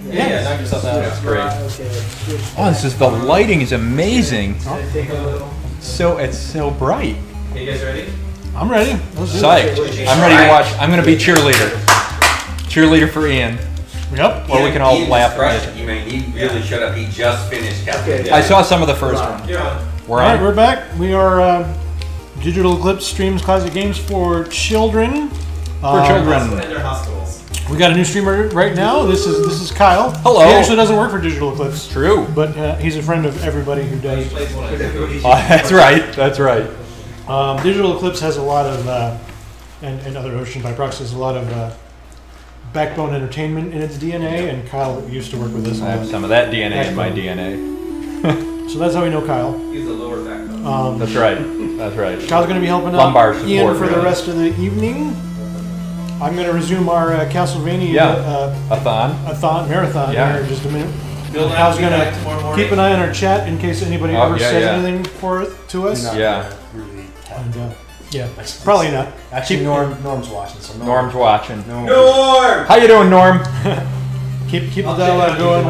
Yeah, knock yourself out. That's great. Okay. Oh, this is the lighting is amazing. So it's so bright. Hey, you guys ready? I'm ready. Let's do it. Psyched. I'm ready to watch. I'm gonna be cheerleader. Cheerleader for Ian. Yep. Or we can all Ian laugh crushed at it. He really showed up. He just finished Castlevania. I saw some of the first one. Yeah. We're All right, on. we're back. We are Digital Eclipse streams classic games for children. For children. And their hospitals. We got a new streamer right now. This is Kyle. Hello. He actually doesn't work for Digital Eclipse. True. But he's a friend of everybody who He does. plays one of the That's right. That's right. Digital Eclipse has a lot of, and other Ocean by proxy has a lot of backbone entertainment in its DNA, and Kyle used to work with us. I have some of that DNA in my DNA. So that's how we know Kyle. He's the lower backbone. That's right. That's right. Kyle's going to be helping Lumbar out Ian support, for the really. rest of the evening. I'm going to resume our Castlevania marathon Yeah. here in just a minute. Bill and I Kyle's will be going back tomorrow to morning. keep an eye on our chat in case anybody Oh, ever yeah, says yeah. anything to us. Yeah. And, yeah, probably not. Actually, Norm's watching. So Norm's watching. Norm! How you doing, Norm? Keep the dialogue going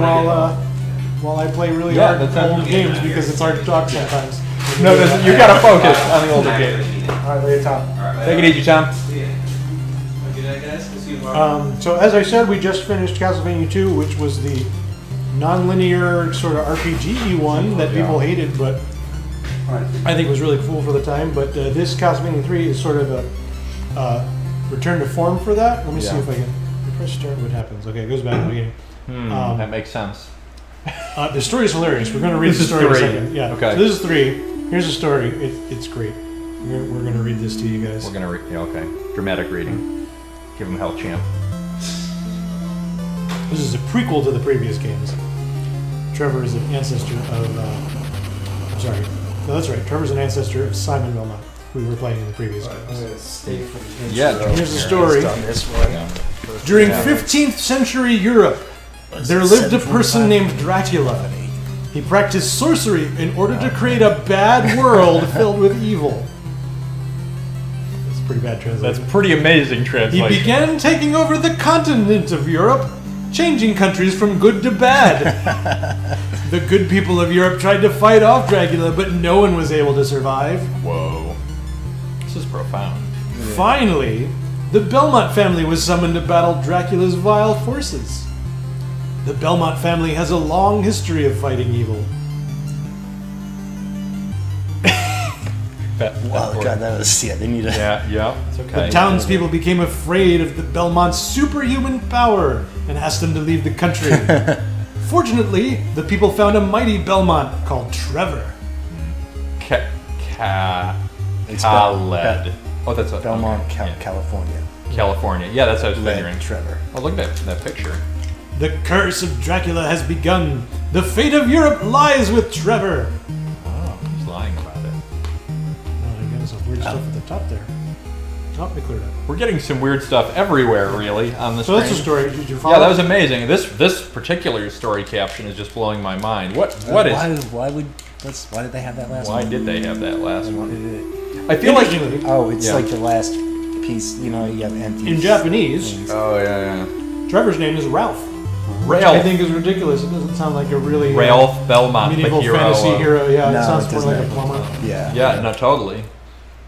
while I play really Yeah, hard that's old games because it's hard to talk sometimes. No, you gotta focus on the older game. All right, later, Tom. Take it easy, Tom. See ya. Good night, guys. We'll see you tomorrow. So as I said, we just finished Castlevania 2, which was the non-linear sort of RPG one that people hated, but I think was really cool for the time. But this Castlevania 3 is sort of a return to form for that. Let me see if I can. If I press start, what happens? Okay, it goes back to the beginning. That makes sense. The story is hilarious. We're going to read the This is story in a 3. second. Yeah. Okay. So this is 3. Here's the story. It's great. We're going to read this to you guys. We're gonna okay. Dramatic reading. Give him hell, champ. This is a prequel to the previous games. Trevor is an ancestor of. I'm sorry. No, that's right. Trevor's an ancestor of Simon Belmont, who we were playing in the previous games. Stay for the intro. Yeah, Here's the story. Done this one. Yeah. During 15th century Europe, there lived a person named Dracula. He practiced sorcery in order to create a bad world filled with evil. That's a pretty bad translation. That's pretty amazing He translation. began taking over the continent of Europe, changing countries from good to bad. The good people of Europe tried to fight off Dracula, but no one was able to survive. Whoa. This is profound. Finally, the Belmont family was summoned to battle Dracula's vile forces. The Belmont family has a long history of fighting evil. Oh god, that was They need to. Yeah, it's okay. The townspeople became afraid of the Belmont's superhuman power and asked them to leave the country. Fortunately, the people found a mighty Belmont called Trevor. It's Khaled. Oh, that's a Belmont, okay. California. California. Yeah, that's what I was figuring. Trevor. Oh, look at that picture. The curse of Dracula has begun. The fate of Europe lies with Trevor. Oh, he's lying about it. Oh, again, some weird stuff at the top there. Oh, we cleared up. We're getting some weird stuff everywhere, really, on the So that's the screen. story. Did you follow? Yeah, that was amazing. This particular story caption is just blowing my mind. What is? Why did they have that last Why one? did they have that last one? It- I feel like Interestingly, Oh, it's Yeah. like the last piece. You know, you have empty. in Japanese, things. Oh yeah. Trevor's name is Ralph. Which I Ralph. think is ridiculous. It doesn't sound like a really Ralph Belmont, medieval the hero. fantasy hero. Yeah, No, it sounds it more doesn't like a have- plumber. Yeah. Yeah, no, totally.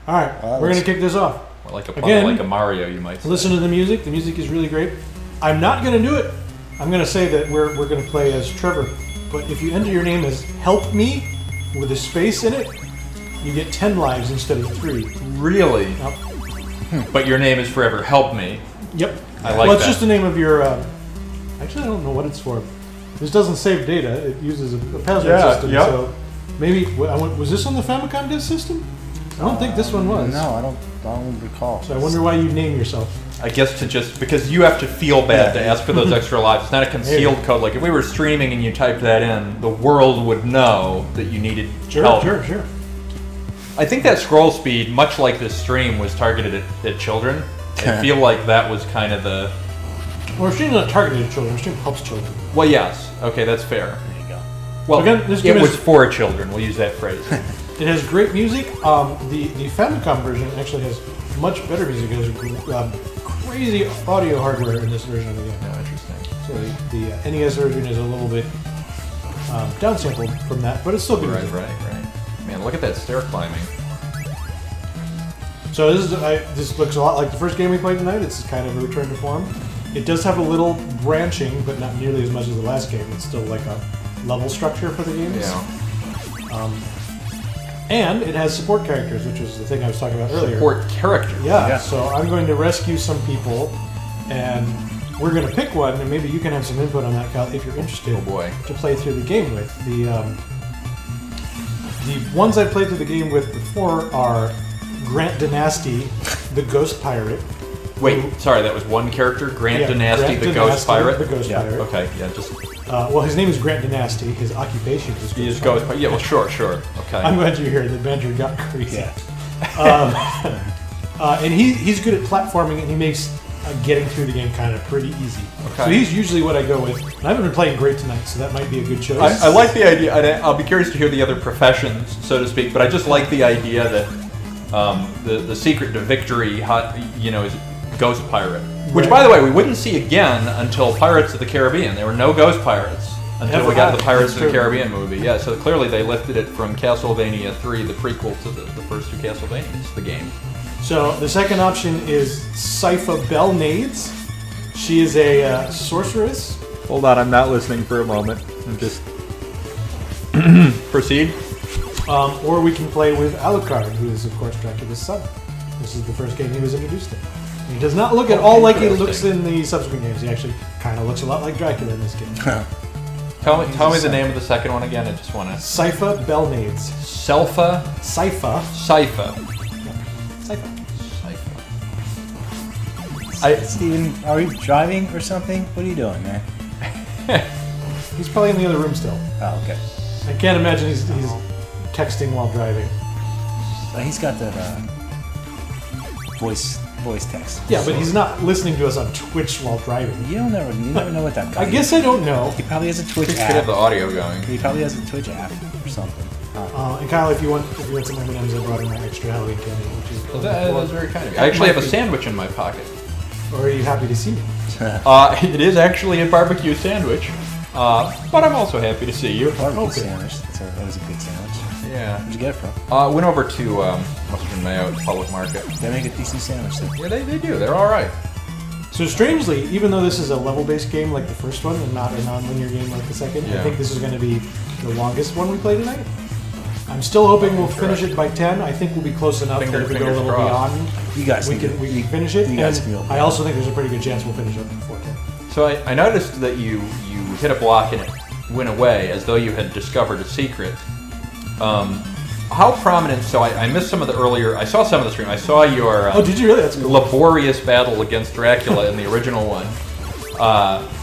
All right, Well, we're let's- gonna kick this off. More like a plumber, Again, like a Mario, you might say. Listen to the music. The music is really great. I'm not gonna do it. I'm gonna say that we're gonna play as Trevor. But if you enter your name as Help Me with a space in it, you get 10 lives instead of 3. Really? Yep. But your name is forever. Help me. Yep. I like Well, it's that. just the name of your. Actually, I don't know what it's for. This doesn't save data. It uses a password Yeah, system. yep. So maybe was this on the Famicom disk system? I don't think this one was. No, I don't recall. So I wonder why you name yourself. I guess because you have to feel bad to ask for those extra lives. It's not a concealed Maybe. code. Like if we were streaming and you typed that in, the world would know that you needed help. Sure. I think that scroll speed, much like this stream, was targeted at children. I feel like that was kind of the... Well, our stream's not targeted at children. Our stream helps children. Well, yes. Okay, that's fair. There you go. Well, Again, this it game was is- for children. We'll use that phrase. It has great music. The Famicom version actually has much better music. It has crazy audio hardware in this version of the game. No, interesting. So So the NES version is a little bit downsampled from that, but it's still good. Right. Man, look at that stair climbing. So this looks a lot like the first game we played tonight. It's kind of a return to form. It does have a little branching, but not nearly as much as the last game. It's still like a level structure for the games. Yeah. And it has support characters, which was the thing I was talking about earlier. Support characters. Yeah, so I'm going to rescue some people, and we're going to pick one, and maybe you can have some input on that, Kyle, if you're interested. Oh boy. To play through the game with. The ones I've played through the game with before are Grant Dynasty, the Ghost Pirate. Wait, sorry, that was one character? Grant Dynasty, the Ghost Pirate? The Ghost Pirate. Okay, yeah, just... well, his name is Grant Dynasty. His occupation is He just goes... Yeah, well, sure. Okay. I'm glad you're here. The adventure got crazy. Yeah. And he's good at platforming, and he makes getting through the game kind of pretty easy. Okay. So he's usually what I go with. And I haven't been playing great tonight, so that might be a good choice. I like the idea, and I'll be curious to hear the other professions, so to speak, but I just like the idea that the secret to victory, is Ghost Pirate. Which, by the way, we wouldn't see again until Pirates of the Caribbean. There were no Ghost Pirates until we got the Pirates of the Caribbean movie. Yeah, so clearly they lifted it from Castlevania 3, the prequel to the first two Castlevanias, the game. So the second option is Sypha Belnades. She is a sorceress. Hold on, I'm not listening for a moment. I'm just... Proceed. Or we can play with Alucard, who is, of course, Dracula's son. This is the first game he was introduced in. He does not look at all like he looks in the subsequent games. He actually kind of looks a lot like Dracula in this game. Tell me the name of the second one again. I just want to... Sypha Belnades. Sypha. Steven, are we driving or something? What are you doing, man? He's probably in the other room still. Oh, okay. I can't imagine he's texting while driving. He's got that voice text. Yeah, but he's not listening to us on Twitch while driving. You never know what that guy I guess I don't know. He probably has a Twitch Could app. have the audio going. He probably has a Twitch app or something. And Kyle, if you want some M&Ms, I brought in my extra Halloween candy, which is That was very kind of you. I actually have a sandwich in my pocket. Or are you happy to see me? It is actually a barbecue sandwich, but I'm also happy to see you. Barbecue sandwich. That was a good sandwich. Yeah. Where'd you get it from? Went over to Western Mayo at Public Market. They make a decent sandwich too. Yeah, they do. They're all right. So strangely, even though this is a level-based game like the first one and not a non-linear game like the second, I think this is going to be the longest one we play tonight. I'm still hoping we'll finish it by 10. I think we'll be close enough that if we go a little beyond, you guys we can finish it. And I also think there's a pretty good chance we'll finish up before 10. So I noticed that you hit a block and it went away as though you had discovered a secret. How prominent? So I missed some of the earlier. I saw some of the stream. I saw your oh, did you really? That's cool. Laborious battle against Dracula in the original one,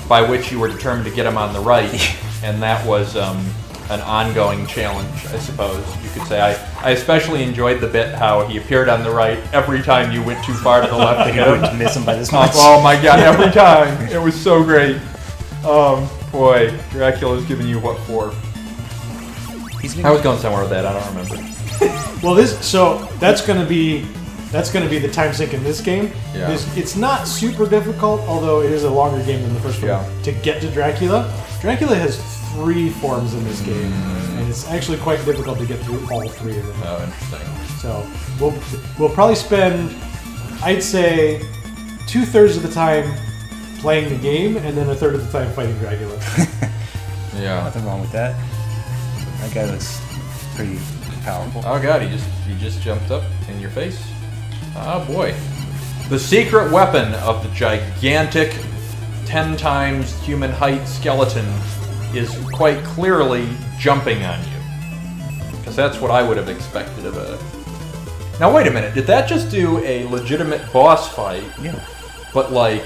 by which you were determined to get him on the right, and that was an ongoing challenge, I suppose you could say. I especially enjoyed the bit how he appeared on the right every time you went too far to the left to hit him. To miss him by this much. Oh my god! Every time it was so great. Boy, Dracula's giving you what for? I was going somewhere with that. I don't remember. Well, that's going to be the time sink in this game. Yeah. It's not super difficult, although it is a longer game than the first one. To get to Dracula, Dracula has 3 forms in this game, and it's actually quite difficult to get through all 3 of them. Oh, interesting. So we'll probably spend, I'd say, 2/3 of the time playing the game, and then 1/3 of the time fighting Dracula. Yeah. Nothing wrong with that. That guy looks pretty powerful. Oh god, he just jumped up in your face. Oh boy. The secret weapon of the gigantic 10 times human height skeleton is quite clearly jumping on you. Because that's what I would have expected of a... Now wait a minute, did that just do a legitimate boss fight? Yeah. But like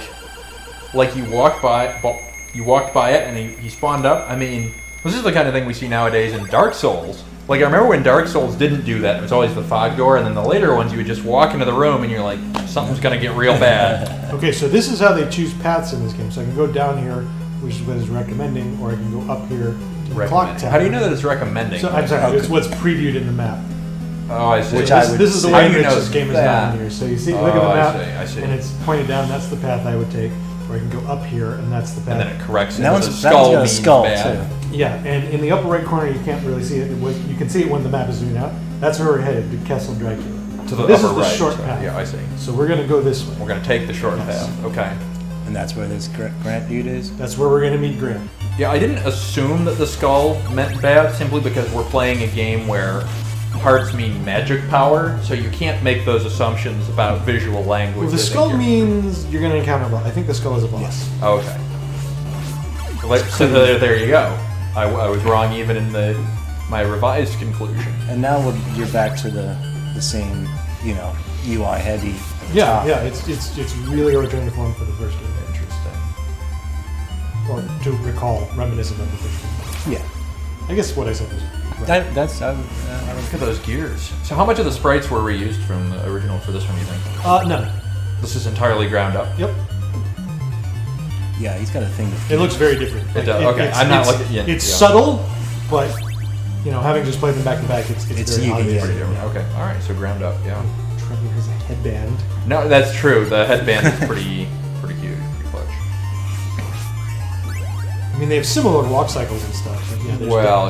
you walked by it and he spawned up? I mean, this is the kind of thing we see nowadays in Dark Souls. Like, I remember when Dark Souls didn't do that. It was always the fog door, and then the later ones, you would just walk into the room, and you're like, something's going to get real bad. Okay, so this is how they choose paths in this game. So I can go down here, which is what it's recommending, or I can go up here to the clock tower. How do you know that it's recommending? So, I'm sorry, it's what's previewed in the map. Oh, I see. This is the way in which this game is that? down here. So you see, look at the map, I see. and it's pointed down. That's the path I would take. or you can go up here, and that's the path. And then it corrects it. That So one's skull got a means skull bad. too. Yeah, and in the upper right corner, you can't really see it. You can see it when the map is zoomed out. That's where we're headed, to Castle Dracula. To the This upper is the right. short so- path. Yeah, I see. So we're gonna go this way. We're going to take the short Yes. path. Okay. And that's where this Grant dude is. That's where we're gonna meet Grant. Yeah, I didn't assume that the skull meant bad simply because we're playing a game where hearts mean magic power, so you can't make those assumptions about visual language. Well, the I think skull you're- means you're gonna encounter a boss. I think the skull is a boss. Yes. Okay. So there you go. I was wrong even in my revised conclusion. And now you're back to the same, you know, UI heavy. Yeah, top. yeah. It's really a return to form for the first game. Interesting. Or to recall, reminiscent of the first game. Yeah. I guess what I said was right. That's Look at those gears. So how much of the sprites were reused from the original for this one, you think? None. This is entirely ground up? Yep. yeah. He's got a thing. It looks very different. It does. Okay, it's- I'm not it's- looking- yeah, It's yeah. subtle, but you know, having just played them back to back, it's It's very you can obvious. get it. Yeah. Okay, alright, so ground up, yeah. Trevor has a headband. No, that's true. The headband is pretty cute, pretty clutch. I mean, they have similar walk cycles and stuff, but yeah,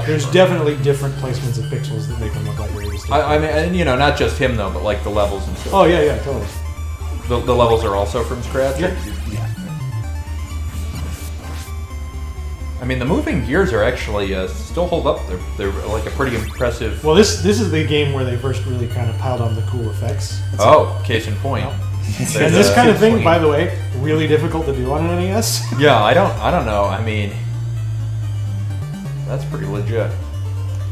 there's Sure. definitely different placements of pixels that make them look like very distinct. I mean, and you know, not just him though, but like the levels and stuff. Oh yeah, totally. The levels are also from scratch? Yeah. Yeah. I mean, the moving gears are actually still hold up. They're like a pretty impressive. Well, this is the game where they first really kind of piled on the cool effects. Oh, case in point. And There's this a- kind of thing, by the way, really difficult to do on an NES. Yeah, I don't know. I mean, that's pretty legit.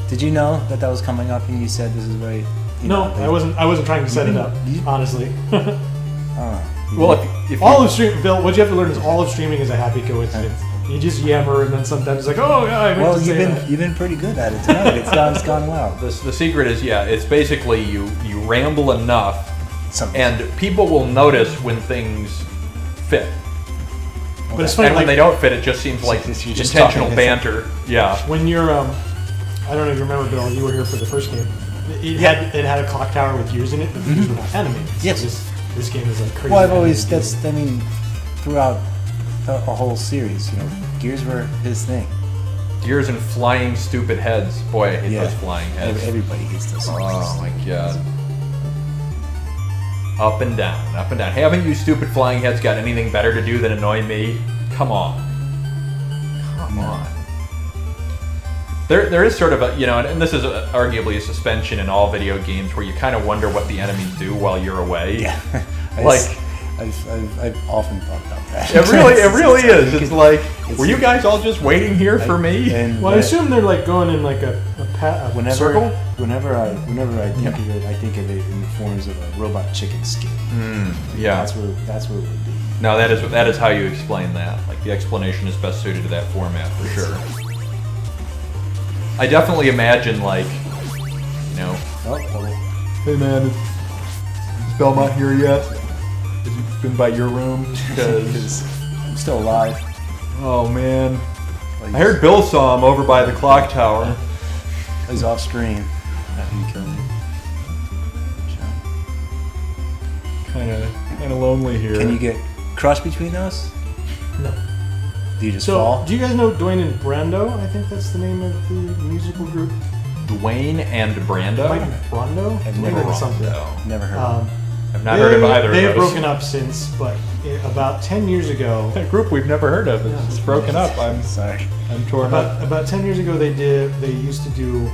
Did you know that was coming up, and you said this is very? No, I wasn't trying to set it up, honestly. Well, if All of stream, Bill, what you have to learn is all of streaming is a happy coincidence. You just yammer, and then sometimes it's like, oh yeah, I meant Well, to say that. you've been pretty good at it tonight. It's gone well. the secret is, yeah, it's basically you ramble enough, and people will notice when things fit. But it's funny, And when like, they don't fit, it just seems like You're just intentional talking, banter. Yeah. when you're, I don't know if you remember, Bill, you were here for the first game. It had a clock tower with gears in it, but the gears were not animated. So Yes. this game is like crazy. Well, I've always animated. throughout a whole series, you know, gears were his thing. Gears and flying stupid heads. Boy, I hate Yeah. those flying heads. Everybody hates those. Oh my god. Up and down, up and down. Haven't you stupid flying heads got anything better to do than annoy me? Come on. Come on. There is sort of a, you know, and this is arguably a suspension in all video games where you kind of wonder what the enemies do while you're away. Yeah. Like, I've often thought about that. it really is. It's like, were you guys all just waiting here for me? And Well, I assume they're like going in like a circle. Whenever I think of it, I think of it in the forms of a robot chicken skin. Yeah. That's where it would be. No, that is how you explain that. Like, the explanation is best suited to that format for sure. I definitely imagine, like, you know, hey man, is Belmont here yet? Has he been by your room? Because I'm still alive. oh man, I heard Bill saw him over by the clock tower. He's off screen after you killed me. Kind of lonely here. Can you get crushed between those? No. Do you just So, fall? do you guys know Dwayne and Brando? I think that's the name of the musical group. Dwayne and Brando? Might be Brando? I've Might never be something. Never heard of it. I've not heard of either They've of those. broken up since, but about 10 years ago, A group we've never heard of. It's broken up. Sorry. I'm torn up. about 10 years ago, they used to do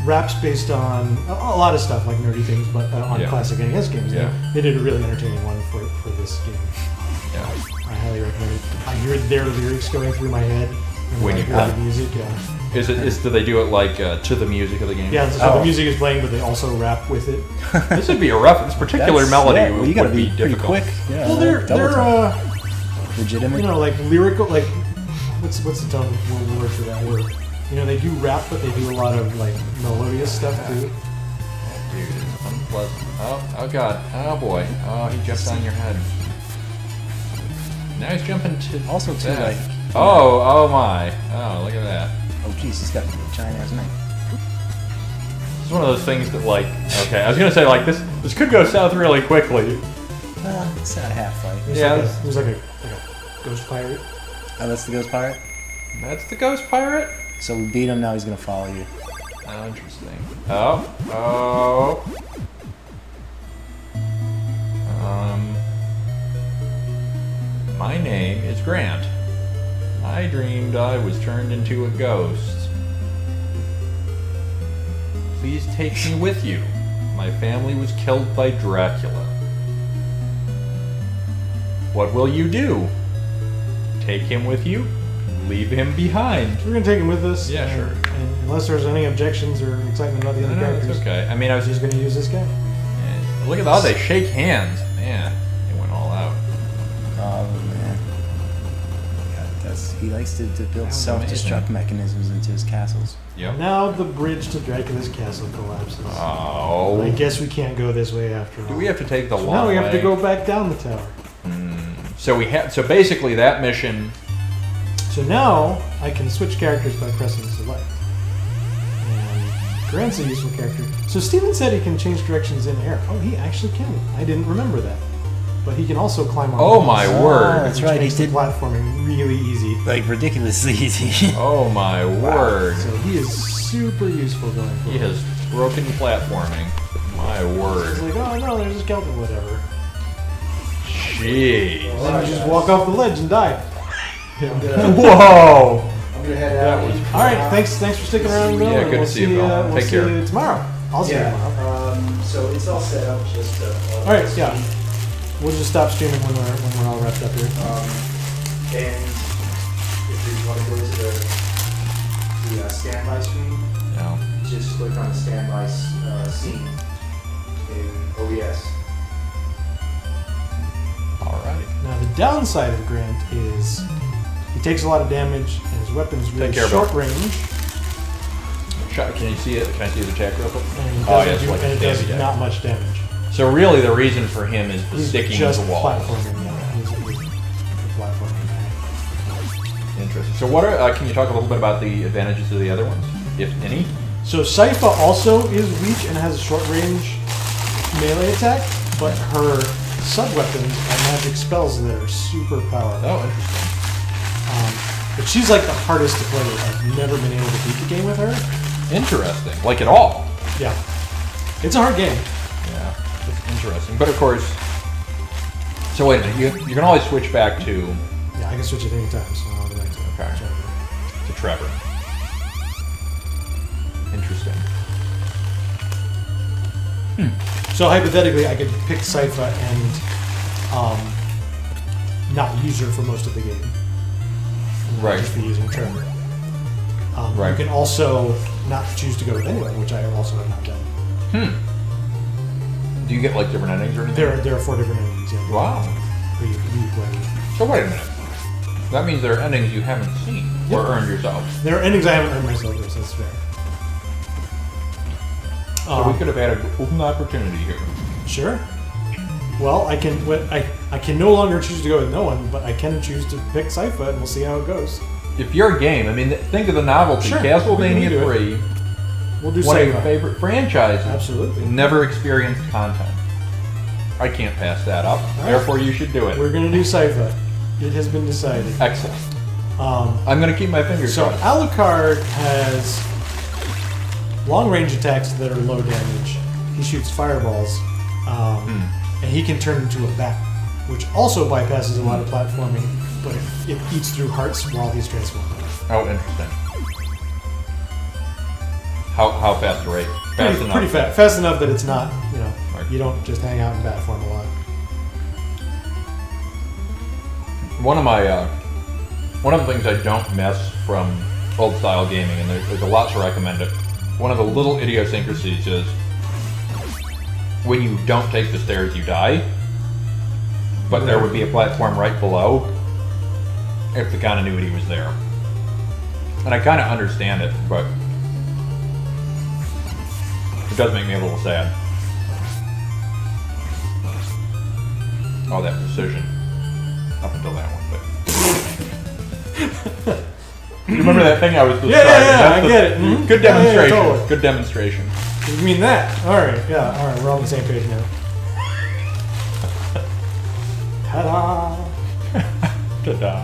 raps based on a lot of stuff, like nerdy things, but on Yeah. classic NES games. Yeah. They did a really entertaining one for this game. Yeah. I highly recommend it. I hear their lyrics going through my head When you hear play. the music. Yeah, Do they do it like to the music of the game? yeah. So Oh. the music is playing, but they also rap with it. This would be a rough. This particular That's- melody yeah, well, you gotta would be pretty difficult. quick. Yeah, Well, they're double time. Legitimate. you know, like lyrical, like what's the dumb word for that word? You know, they do rap, but they do a lot of like melodious stuff too. Dude, it's unpleasant. Oh god. Oh boy. Oh, he jumped on your head. Now he's jumping to Also, too, that. like- Oh my. Oh, look at that. Oh, jeez, he's got a giant ass knife. It's one of those things that, like, okay, I was gonna say, like, this could go south really quickly. It's not a half fight. It was like a ghost pirate. Oh, that's the ghost pirate? That's the ghost pirate? So we beat him, now he's gonna follow you. Oh, interesting. Oh. My name is Grant. I dreamed I was turned into a ghost. Please take me with you. My family was killed by Dracula. What will you do? Take him with you? Leave him behind? We're gonna take him with us. Yeah, sure. And unless there's any objections or excitement about the other characters, it's okay. I mean, I was just gonna use this guy. Yeah, look at how they shake hands. Man, they went all out. Oh man. Yeah, he likes to build self-destruct mechanisms into his castles. Yep. Now the bridge to Dracula's castle collapses. Oh. I guess we can't go this way after all. Do we have to take the long way? Now we have to go back down the tower. So basically that mission. So now I can switch characters by pressing select. And Grant's a useful character. So Steven said he can change directions in air. Oh, he actually can. I didn't remember that. But he can also climb on Oh walls. my word. That's right, he did platforming really easy. like ridiculously easy. Oh my word. So he is super useful going forward. He has broken platforming. My It's word. like, oh no, there's a skeleton, whatever. Jeez. And then you just walk off the ledge and die. Whoa. I'm gonna head out. All right, thanks for sticking around, Bill. Yeah, and good to see you, Bill. We'll Take see care. you tomorrow. I'll see you tomorrow. So it's all set up. Just All right, yeah. We'll just stop streaming when we're all wrapped up here. And if you want to go to the standby screen, No. just click on the standby scene in OBS. Alright. Now the downside of Grant is he takes a lot of damage and his weapon's really Take care, short Bill. range. Can you see it? Can I see the check real quick? And it Oh, doesn't yes, do, like and it a does heavy not much damage. So really the reason for him is the He's sticking just to the walls. platforming, yeah. He's a platforming guy. Interesting. So what are, can you talk a little bit about the advantages of the other ones, if any? So Sypha also is weak and has a short range melee attack, but her sub-weapons are magic spells that are super powerful. Oh, interesting. But she's like the hardest to play with. I've never been able to beat the game with her. Interesting. Like at all. Yeah. It's a hard game. Yeah, that's interesting. But of course, so wait a minute, you can always switch back to Yeah, I can switch it any time, so I'll go back to Okay. Trevor. Interesting. So hypothetically, I could pick Sypha and not use her for most of the game. And Right. Just be using Trevor. Right. You can also not choose to go with anyone, which I also have not done. Do you get like different endings or anything? There are 4 different endings. Yeah. Wow. Who you play. So wait a minute. That means there are endings you haven't seen or earned yourself. There are endings I haven't earned myself, yes, that's fair. So we could have had a golden opportunity here. Sure. Well, I can no longer choose to go with no one, but I can choose to pick Sypha, and we'll see how it goes. If your game, I mean, think of the novelty. Sure, we Castlevania can do 3, We'll do one of your Sypha. favorite franchises. Absolutely. Never experienced content. I can't pass that up. right. Therefore, you should do it. We're going to do Sypha. It has been decided. Excellent. I'm going to keep my fingers So crossed. Alucard has long-range attacks that are low damage. He shoots fireballs, and he can turn into a bat, which also bypasses a lot of platforming, but it eats through hearts while he's transformed. Oh, interesting. How fast a rate? Fast enough. Pretty fast. Fast enough that it's not, Right. you don't just hang out in bat form a lot. One of the things I don't miss from old style gaming, and there's a lot to recommend it. One of the little idiosyncrasies is when you don't take the stairs, you die. But there would be a platform right below if the continuity was there. And I kind of understand it, but it does make me a little sad. Oh, that precision. Up until that one, but... You remember that thing I was describing? I That's get it. Mhm. Good Yeah, demonstration. totally. Good demonstration. You mean that? All right, yeah, all right. We're all on the same page now. Ta-da! Ta-da.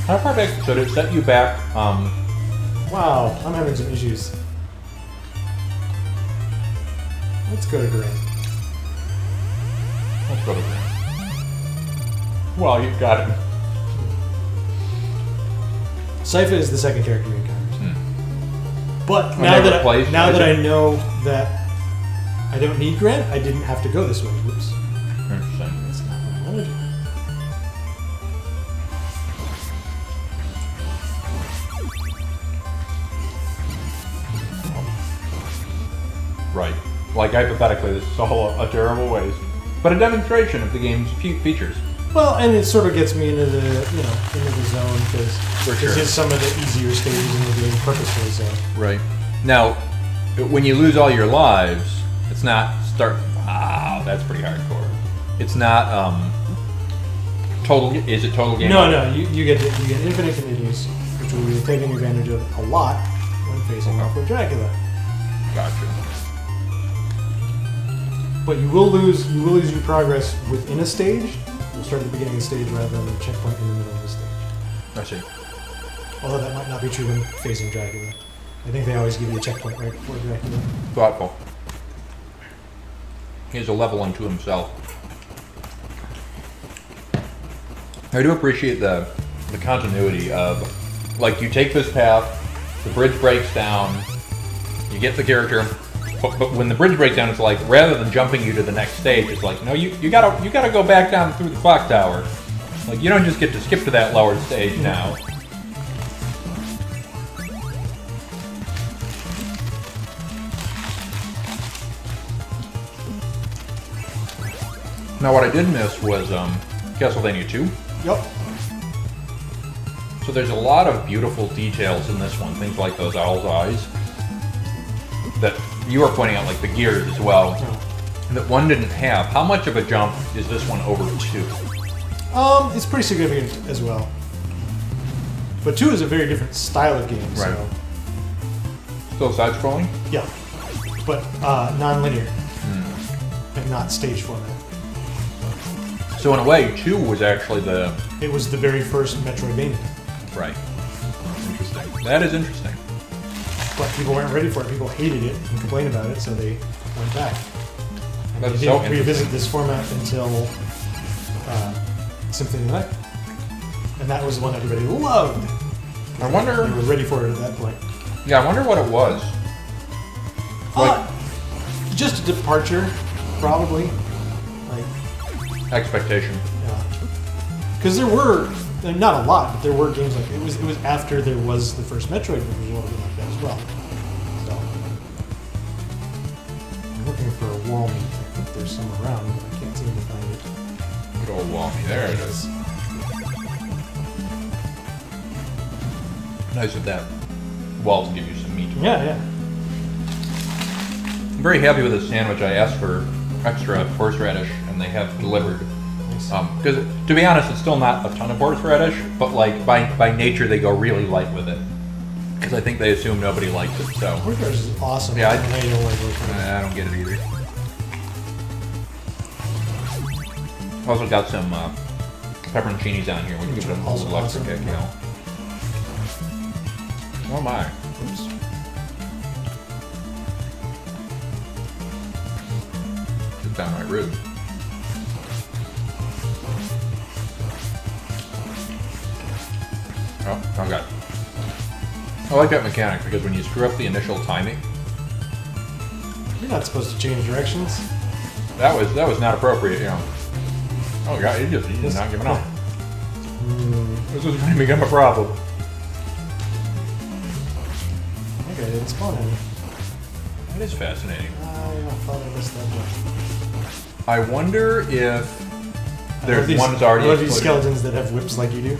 How far back? So did it set you back? Wow, I'm having some issues. Let's go to Grant. Let's go to Grant. Well, you've got it. Sypha is the second character you encounter. But When now they that replaced I Isaac? know that I don't need Grant, I didn't have to go this way. Whoops. Interesting. That's not what I wanted. Right. Like, hypothetically, this is all a terrible waste. But a demonstration of the game's features. Well, and it sort of gets me into the into the zone because For this sure. is some of the easier stages in the game purposefully. So Right. Now, when you lose all your lives, it's not start. Wow, that's pretty hardcore. It's not total. Is it total game? no, you get infinite continues, which we'll be taking advantage of a lot when facing off with Dracula. Gotcha. But you will lose your progress within a stage. You'll start at the beginning of the stage rather than the checkpoint in the middle of the stage. I see. Although that might not be true when facing Dracula. I think they always give you a checkpoint right before Dracula. Thoughtful. He has a level unto himself. I do appreciate the continuity of, like, you take this path, the bridge breaks down, you get the character, but when the bridge breaks down, it's like, rather than jumping you to the next stage, it's like, no, you gotta go back down through the clock tower. Like, you don't just get to skip to that lower stage now. Now, what I did miss was Castlevania 2. Yep. So there's a lot of beautiful details in this one, things like those owl's eyes that you were pointing out, like the gears as well, that one didn't have. How much of a jump is this one over 2? It's pretty significant as well. But 2 is a very different style of game, Right. so Still side-scrolling? yeah. But non-linear and not stage format. So in a way, 2 was actually the... It was the very first Metroidvania. Right. Interesting. That is interesting. But people weren't ready for it. People hated it and complained about it, so they went back. And That's they so didn't revisit this format until Symphony of the Night. And that was the one everybody loved. I wonder... They were ready for it at that point. Yeah, I wonder what it was. Like, Just a departure, probably. Like, expectation. yeah. Because there were, not a lot, but there were games like, it was after there was the first Metroid, which was a little bit like that as well. So, I'm looking for a wall meat. I think there's some around, but I can't seem to find it. Good old Walmy. There it is. Nice of that wall to give you some meat. Yeah, yeah. I'm very happy with this sandwich. I asked for extra horseradish, and they have delivered. Nice. Because to be honest, it's still not a ton of horseradish, but like by nature they go really light with it. Because I think they assume nobody likes it. So Horseradish is awesome. Yeah, I don't know how you don't like horseradish. I don't get it either. Also got some pepperoncinis on here, which gives it a Also little extra awesome. kick, you know. Oh my. Oops. It's downright rude. Oh, okay. I like that mechanic because when you screw up the initial timing, You're not supposed to change directions. that was not appropriate, you know. Oh god, he just not giving up. This is going to become a problem. Okay, it didn't spawn any. That is fascinating. I thought I missed that one. I wonder if I love there's these- one that's already I love these exploded. skeletons that have whips like you do.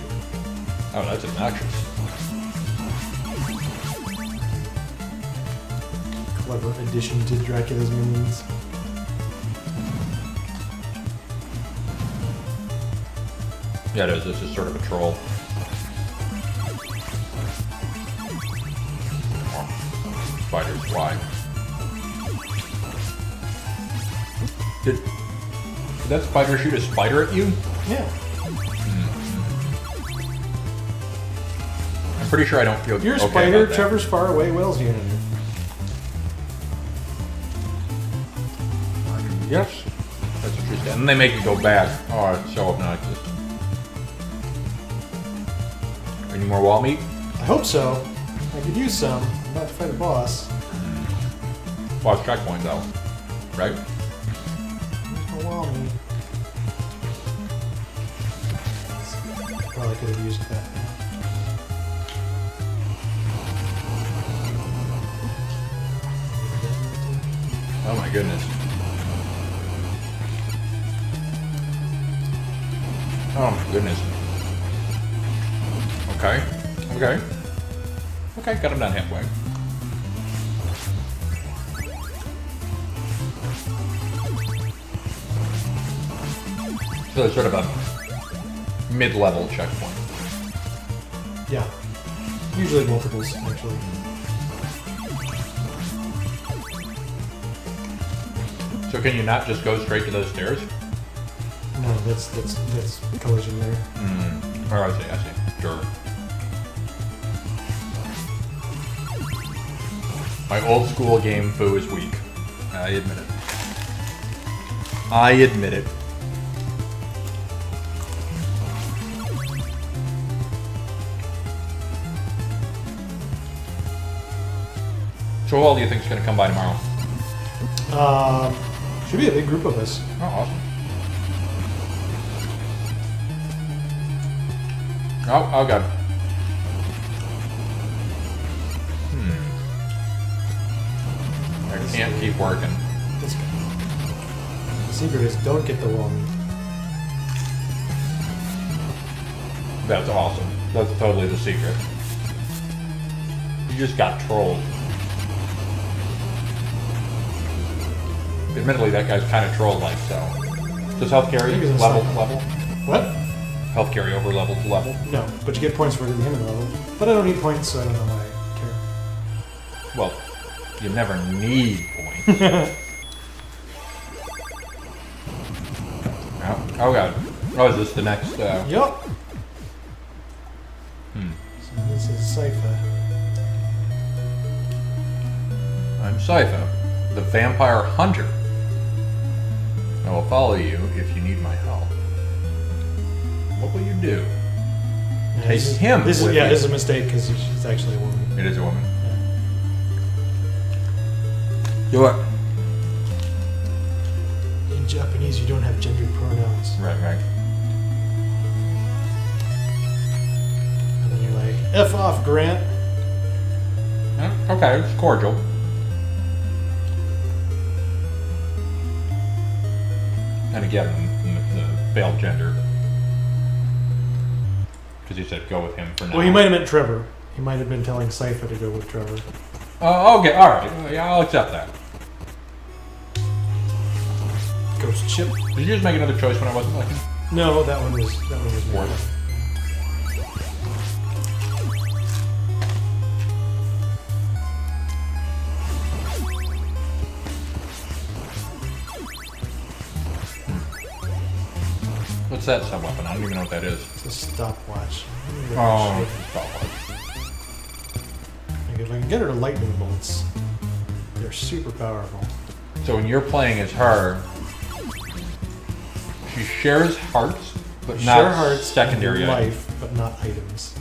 Oh, that's obnoxious. Clever addition to Dracula's minions. Yeah, it is. This is sort of a troll. Oh, spiders fly. Did that spider shoot a spider at you? Yeah. I'm pretty sure I don't feel You're a okay spider, about that. Trevor's far away, Will's here. Yes. That's what she said. And they make you go back. Oh, it's so obnoxious. Any more wall meat? I hope so. I could use some. I'm about to fight a boss. Boss checkpoint though. Right? Where's my wall meat? Probably could have used that. Oh my goodness. Oh my goodness. Okay. Okay. Okay, got him done halfway. So it's sort of a mid-level checkpoint. Yeah. Usually multiples, actually. So can you not just go straight to those stairs? No, that's collision there. Oh, I see, Sure. My old school game foo is weak. I admit it. I admit it. So who all do you think is going to come by tomorrow? Should be a big group of us. Oh, awesome. Oh god. I can't keep working. This guy. The secret is don't get the wall meat. That's awesome. That's totally the secret. You just got trolled. Admittedly, that guy's kind of troll-like, so. Does health carry Maybe it's level not. to level? What? Health carry over level to level? No, but you get points for it at the end of the level. But I don't need points, so I don't know why I Well, you never need points. care. Oh god. Oh, is this the next, Yup. So this is Sypha. I'm Sypha, the vampire hunter. I will follow you if you need my help. What will you do? Yeah, Take him This is with yeah, you. this is a mistake because she's actually a woman. It is a woman. Yeah. Do it. In Japanese, you don't have gendered pronouns. Right. And then you're like, F off, Grant. Okay, it's cordial. And again, the veiled gender. Because he said go with him for now. Well, he might have meant Trevor. He might have been telling Sypha to go with Trevor. Okay, alright. Yeah, I'll accept that. Ghost Chip. Did you just make another choice when I wasn't looking? No, that one was Worth it. What's that sub-weapon? I don't even know what that is. It's a stopwatch. Oh, stopwatch. Like, if I can get her to lightning bolts, they're super powerful. So when you're playing as her, she shares hearts, but Share not hearts, secondary and items. life, but not items.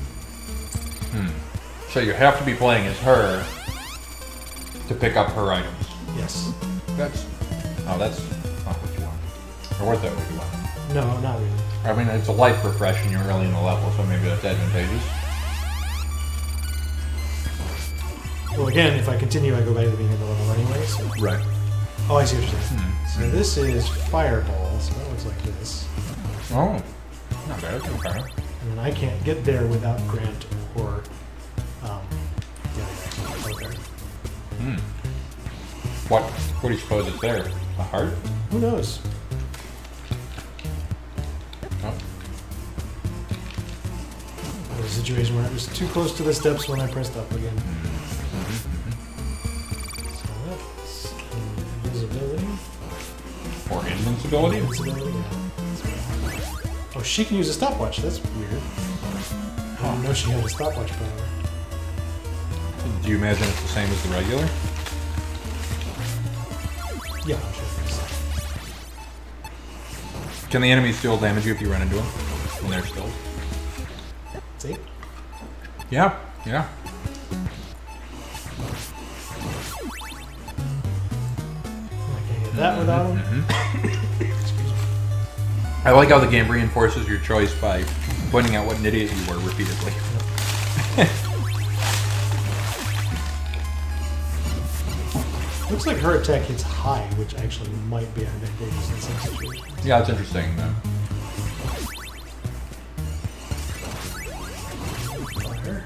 So you have to be playing as her to pick up her items. Yes. That's not what you want. Or was that what you want? No, not really. I mean, it's a life refresh and you're early in the level, so maybe that's advantageous. Well, again, if I continue, I go back to the beginning of the level anyway. So. Right. Oh, I see what you're saying. So this is Fireball, so that looks like this. Oh, not bad. Okay. And then I can't get there without Grant or the other guy. What do you suppose it's there? A heart? Who knows? Oh. There's a situation where it was too close to the steps when I pressed up again. So that's invisibility. Or Invincibility? Invincibility, yeah. Oh, she can use a stopwatch. That's weird. I didn't know she had a stopwatch power. Do you imagine it's the same as the regular? Yeah, I'm sure it is. Can the enemies still damage you if you run into them when they're still? See? Yeah, yeah. I can get that without him. I like how the game reinforces your choice by pointing out what an idiot you were repeatedly. Looks like her attack hits high, which actually might be advantageous in some situations. Yeah, it's interesting though. Fire.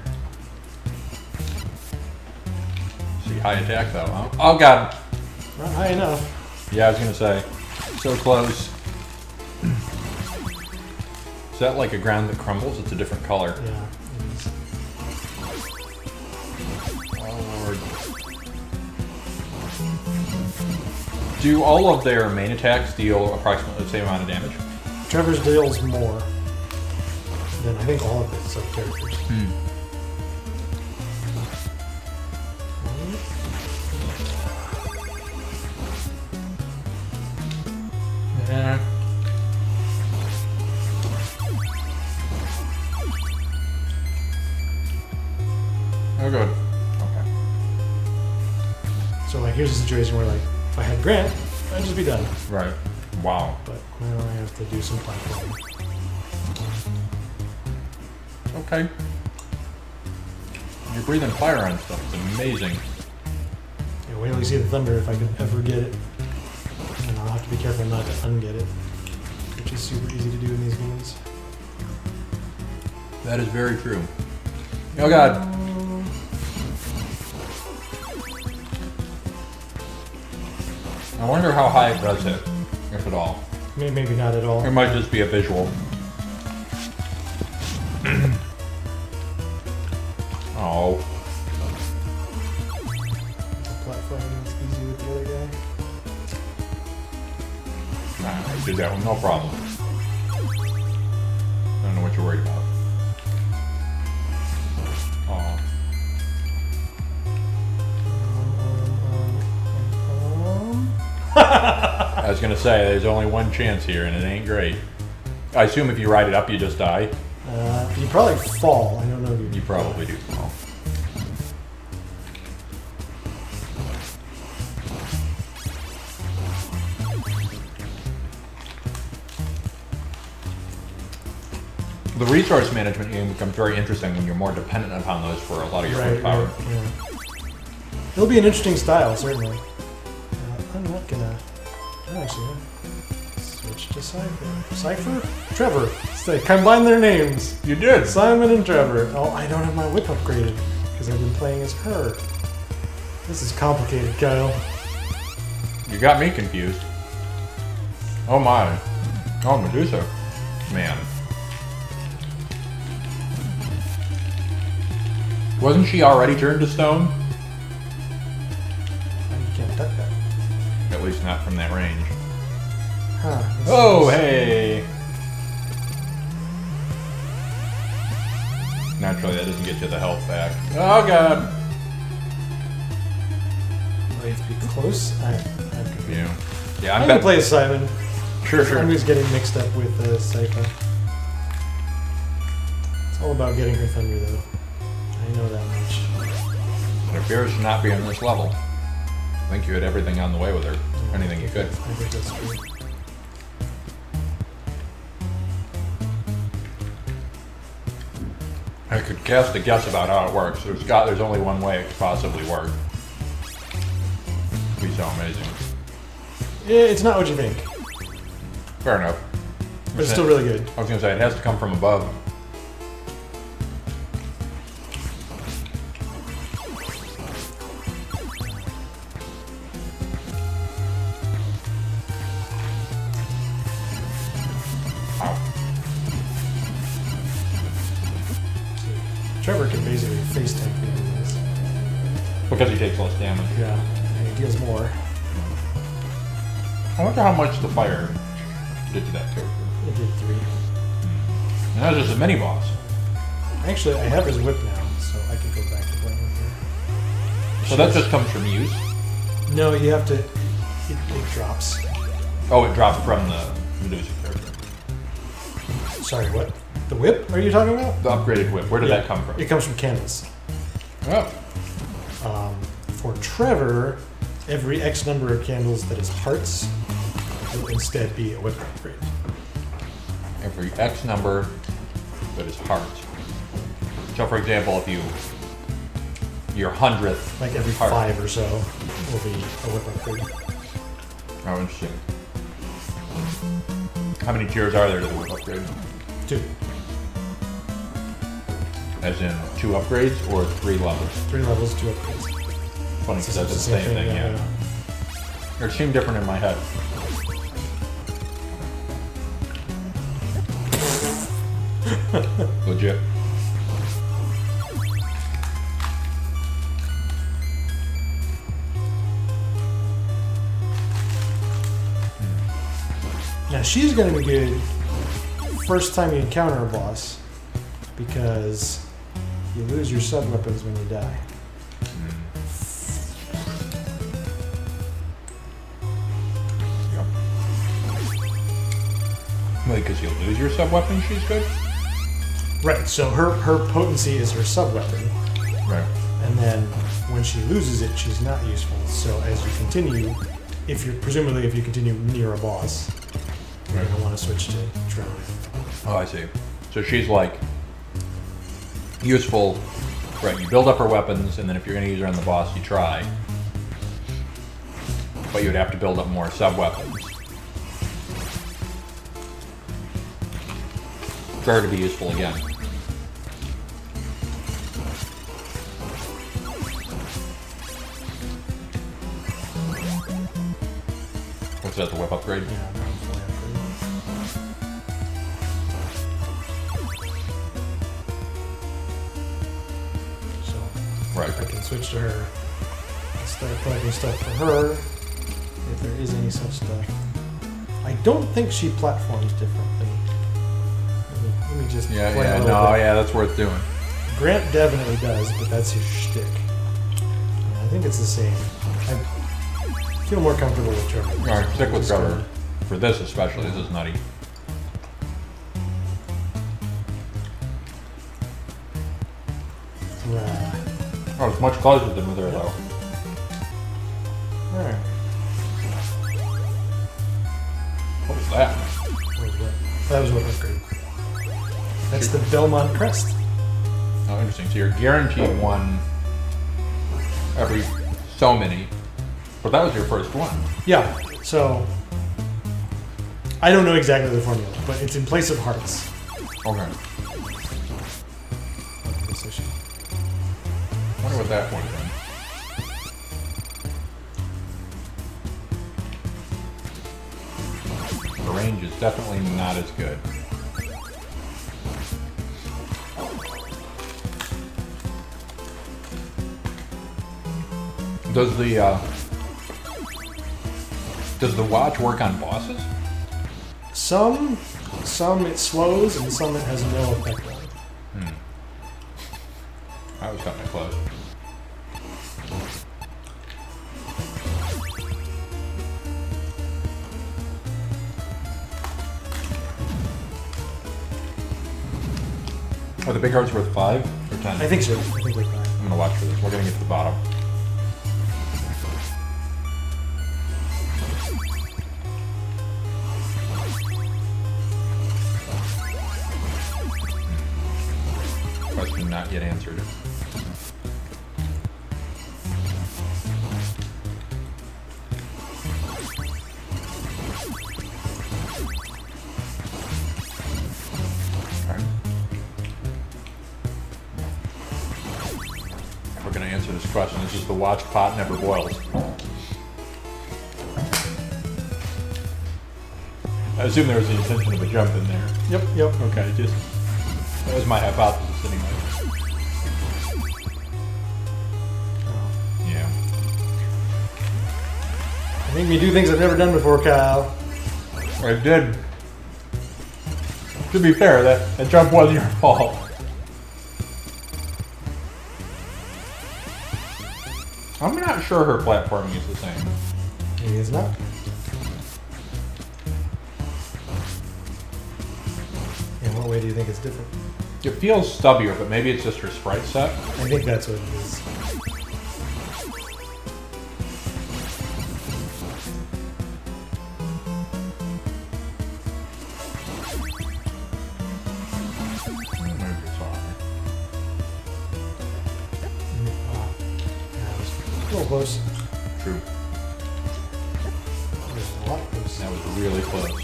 See, high attack though, huh? Oh god! Not high enough. Yeah, I was gonna say. So close. Is that like a ground that crumbles? It's a different color. Yeah, it is. Oh lord. Do all of their main attacks deal approximately the same amount of damage? Trevor's deals more than I think all of its sub-characters. Yeah. Oh good. Okay. So like here's a situation where like if I had Grant, I'd just be done. Right. Wow. But now I have to do some platforming. Okay. You're breathing fire on stuff. It's amazing. Yeah, wait till you see the thunder if I can ever get it. And I'll have to be careful not to unget it, which is super easy to do in these games. That is very true. Oh god. I wonder how high it does hit, if at all. Maybe not at all. It might just be a visual. Oh. Platforming is easy with the other guy. Nah, I did that one, no problem. I don't know what you're worried about. Oh. I was gonna say, there's only one chance here, and it ain't great. I assume if you ride it up, you just die. You probably fall. I don't know if you. You probably do fall. The resource management game becomes very interesting when you're more dependent upon those for a lot of your Right, power. right, yeah. It'll be an interesting style, certainly. I'm not gonna. Actually, switch to Cypher. Cypher? Trevor. Say, combine their names. You did! Simon and Trevor. Oh, I don't have my whip upgraded because I've been playing as her. This is complicated, Kyle. You got me confused. Oh my. Oh, Medusa. Man. Wasn't she already turned to stone? You can't duck that. At least not from that range. Huh. Oh, hey! Naturally, that doesn't get you the health back. Oh, God! I have to be close. I'm confused. Yeah, I'm I'm gonna play as Simon. Sure. I'm just getting mixed up with Cypher. It's all about getting her thunder, though. I know that much. It appears to not be on this level. I think you had everything on the way with her. Anything you could. I think that's true. I could cast a guess about how it works. There's only one way it could possibly work. It'd be so amazing. Yeah, it's not what you think, Fair enough. but it's still really good. I was gonna say, it has to come from above. Trevor can basically face tank the enemies. Because he takes less damage. Yeah, and he deals more. I wonder how much the fire did to that character. It did 3. And that was just a mini boss. Actually, I have his whip now, so I can go back to playing with her. So that just comes from use? No, you have to. It drops. Oh, it dropped from the Medusa character. Sorry, what? The whip? Are you talking about? The upgraded whip. Where did Yeah, that come from? It comes from canvas. Oh. For Trevor, every X number of candles that is hearts will instead be a whip upgrade. Every X number that is hearts. So, for example, if your 100th, Like every heart. 5 or so will be a whip upgrade. Oh, interesting. How many tiers are there to the whip upgrade? 2. As in 2 upgrades or 3 levels? 3 levels, 2 upgrades. Funny because that's the It's the same thing, yeah. It seemed different in my head. Legit. Now she's going to be good first time you encounter a boss because you lose your sub weapons when you die. Yep. Wait, because you'll lose your sub-weapon, she's good? Right, so her potency is her sub weapon, Right. and then when she loses it, she's not useful. So as you continue, if you continue near a boss, you're going to want to switch to Trevor. Oh, I see. So she's like useful, right? You build up her weapons, and then if you're going to use her on the boss, you try. But you would have to build up more sub-weapons for her to be useful again. What's that, the whip upgrade? Yeah, I'm fully upgraded. So Right. I can switch to her and start collecting stuff for her, if there is any such stuff. I don't think she platforms differently. Let me just play a little bit. that's worth doing. Grant definitely does, but that's his shtick. Yeah, I think it's the same. I feel more comfortable with Trevor. All right, stick with Trevor. For this especially, this is nutty. Oh, it's much closer than with her, though. Alright. What was that? That was what upgrade. That's the Belmont Crest. Oh, interesting. So you're guaranteed one every so many, but that was your first one. Yeah, so I don't know exactly the formula, but it's in place of hearts. Okay. I wonder what that one is. The range is definitely not as good. Does the watch work on bosses? Some it slows, and some it has no effect on. I was cutting it close. Are the big hearts worth 5 or 10? I think so. I think they're fine. I'm gonna watch for this. We're gonna get to the bottom. Question not yet answered. Okay. We're gonna answer this question. This is the watch pot never boils. I assume there was the intention of a jump in there. Yep. Okay, just that was my hypothesis anyway. Yeah. I Make me do things I've never done before, Kyle. I did. To be fair, that jump was your fault. I'm not sure her platforming is the same. Maybe it's not. In what way do you think it's different? It feels stubbier, but maybe it's just her sprite set. I think that's what it is. A little close. True. That was a lot close. That was really close.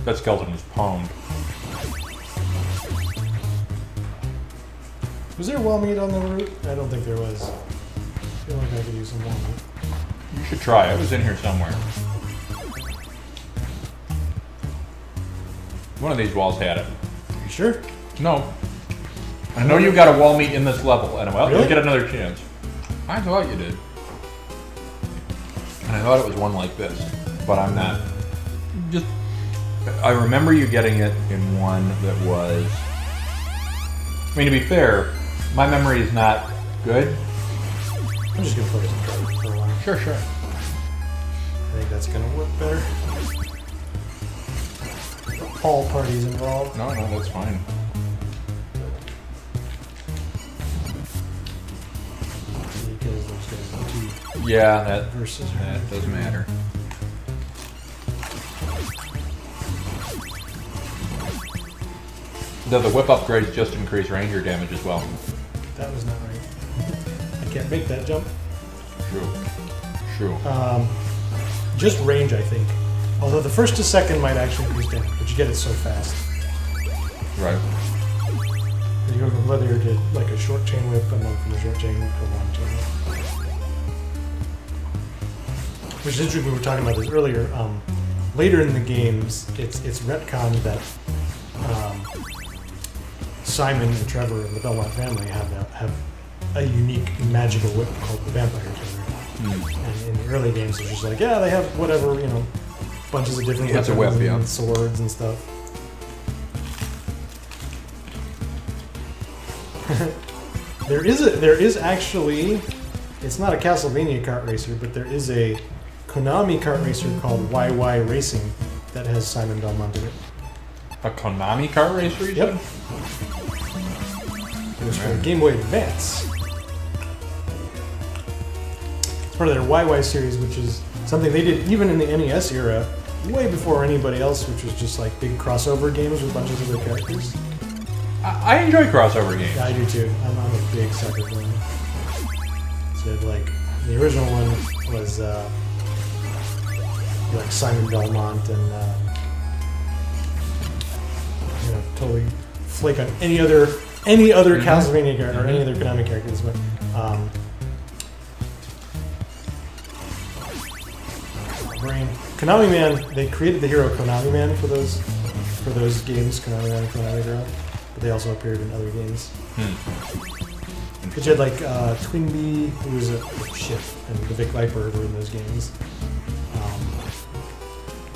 That skeleton was pwned. Was there wall meat on the route? I don't think there was. I feel like I could use some wall meat. You should try. It was in here somewhere. One of these walls had it. You sure? No. I know you got a wall meet in this level, and well, Really? you'll get another chance. I thought you did. And I thought it was one like this, but I'm not. Just, I remember you getting it in one that was. I mean, to be fair, my memory is not good. I'm just gonna play some cards for a while. Sure, sure. I think that's gonna work better. All parties involved. No, that's fine. Because those guys are two Yeah, that versus that does matter. Though the whip upgrades just increase ranger damage as well. That was not right. I can't make that jump. True. Just range, I think. Although the first to second might actually increase damage, but you get it so fast. Right. You go from whether you did like a short chain whip and then from a short chain whip to a long chain whip. Which is interesting, we were talking about this earlier. Later in the games, it's retconned that Simon and Trevor and the Belmont family have a unique magical whip called the Vampire Killer. And in the early games, it's just like, yeah, they have whatever, you know, bunches of different It's a weapons whip, yeah. and swords and stuff. There is actually, it's not a Castlevania kart racer, but there is a Konami kart racer called YY Racing that has Simon Belmont in it. A Konami kart racer? You Yep. said? It was for the Game Boy Advance. It's part of their YY series, which is something they did even in the NES era, way before anybody else, which was just like big crossover games with bunches of other characters. I enjoy crossover games. Yeah, I do too. I'm a big sucker for them. So like the original one was like Simon Belmont and you know, totally flake on any other Castlevania character or any other Konami characters, but brain. Konami Man, they created the hero Konami Man for those games, Konami Man and Konami Girl, but they also appeared in other games. Because you had like Twinbee, who was a ship, and the Vic Viper were in those games.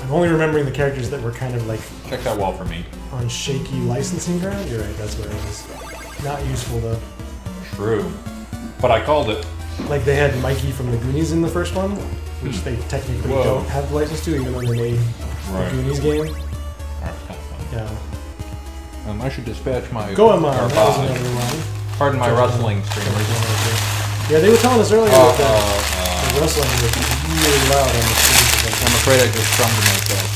I'm only remembering the characters that were kind of like Check that wall for me. on shaky licensing ground. You're right, that's what it was. Not useful though. True. But I called it. Like they had Mikey from the Goonies in the first one, which they technically Whoa. don't have the license to, even though they made Right. the Goonies game. Alright, kind of fun. Yeah. I should dispatch my Go on, that was garbage. another one. Pardon my rustling, streamers. Yeah, they were telling us earlier that the rustling was really loud on the streets. I'm afraid I just strummed myself.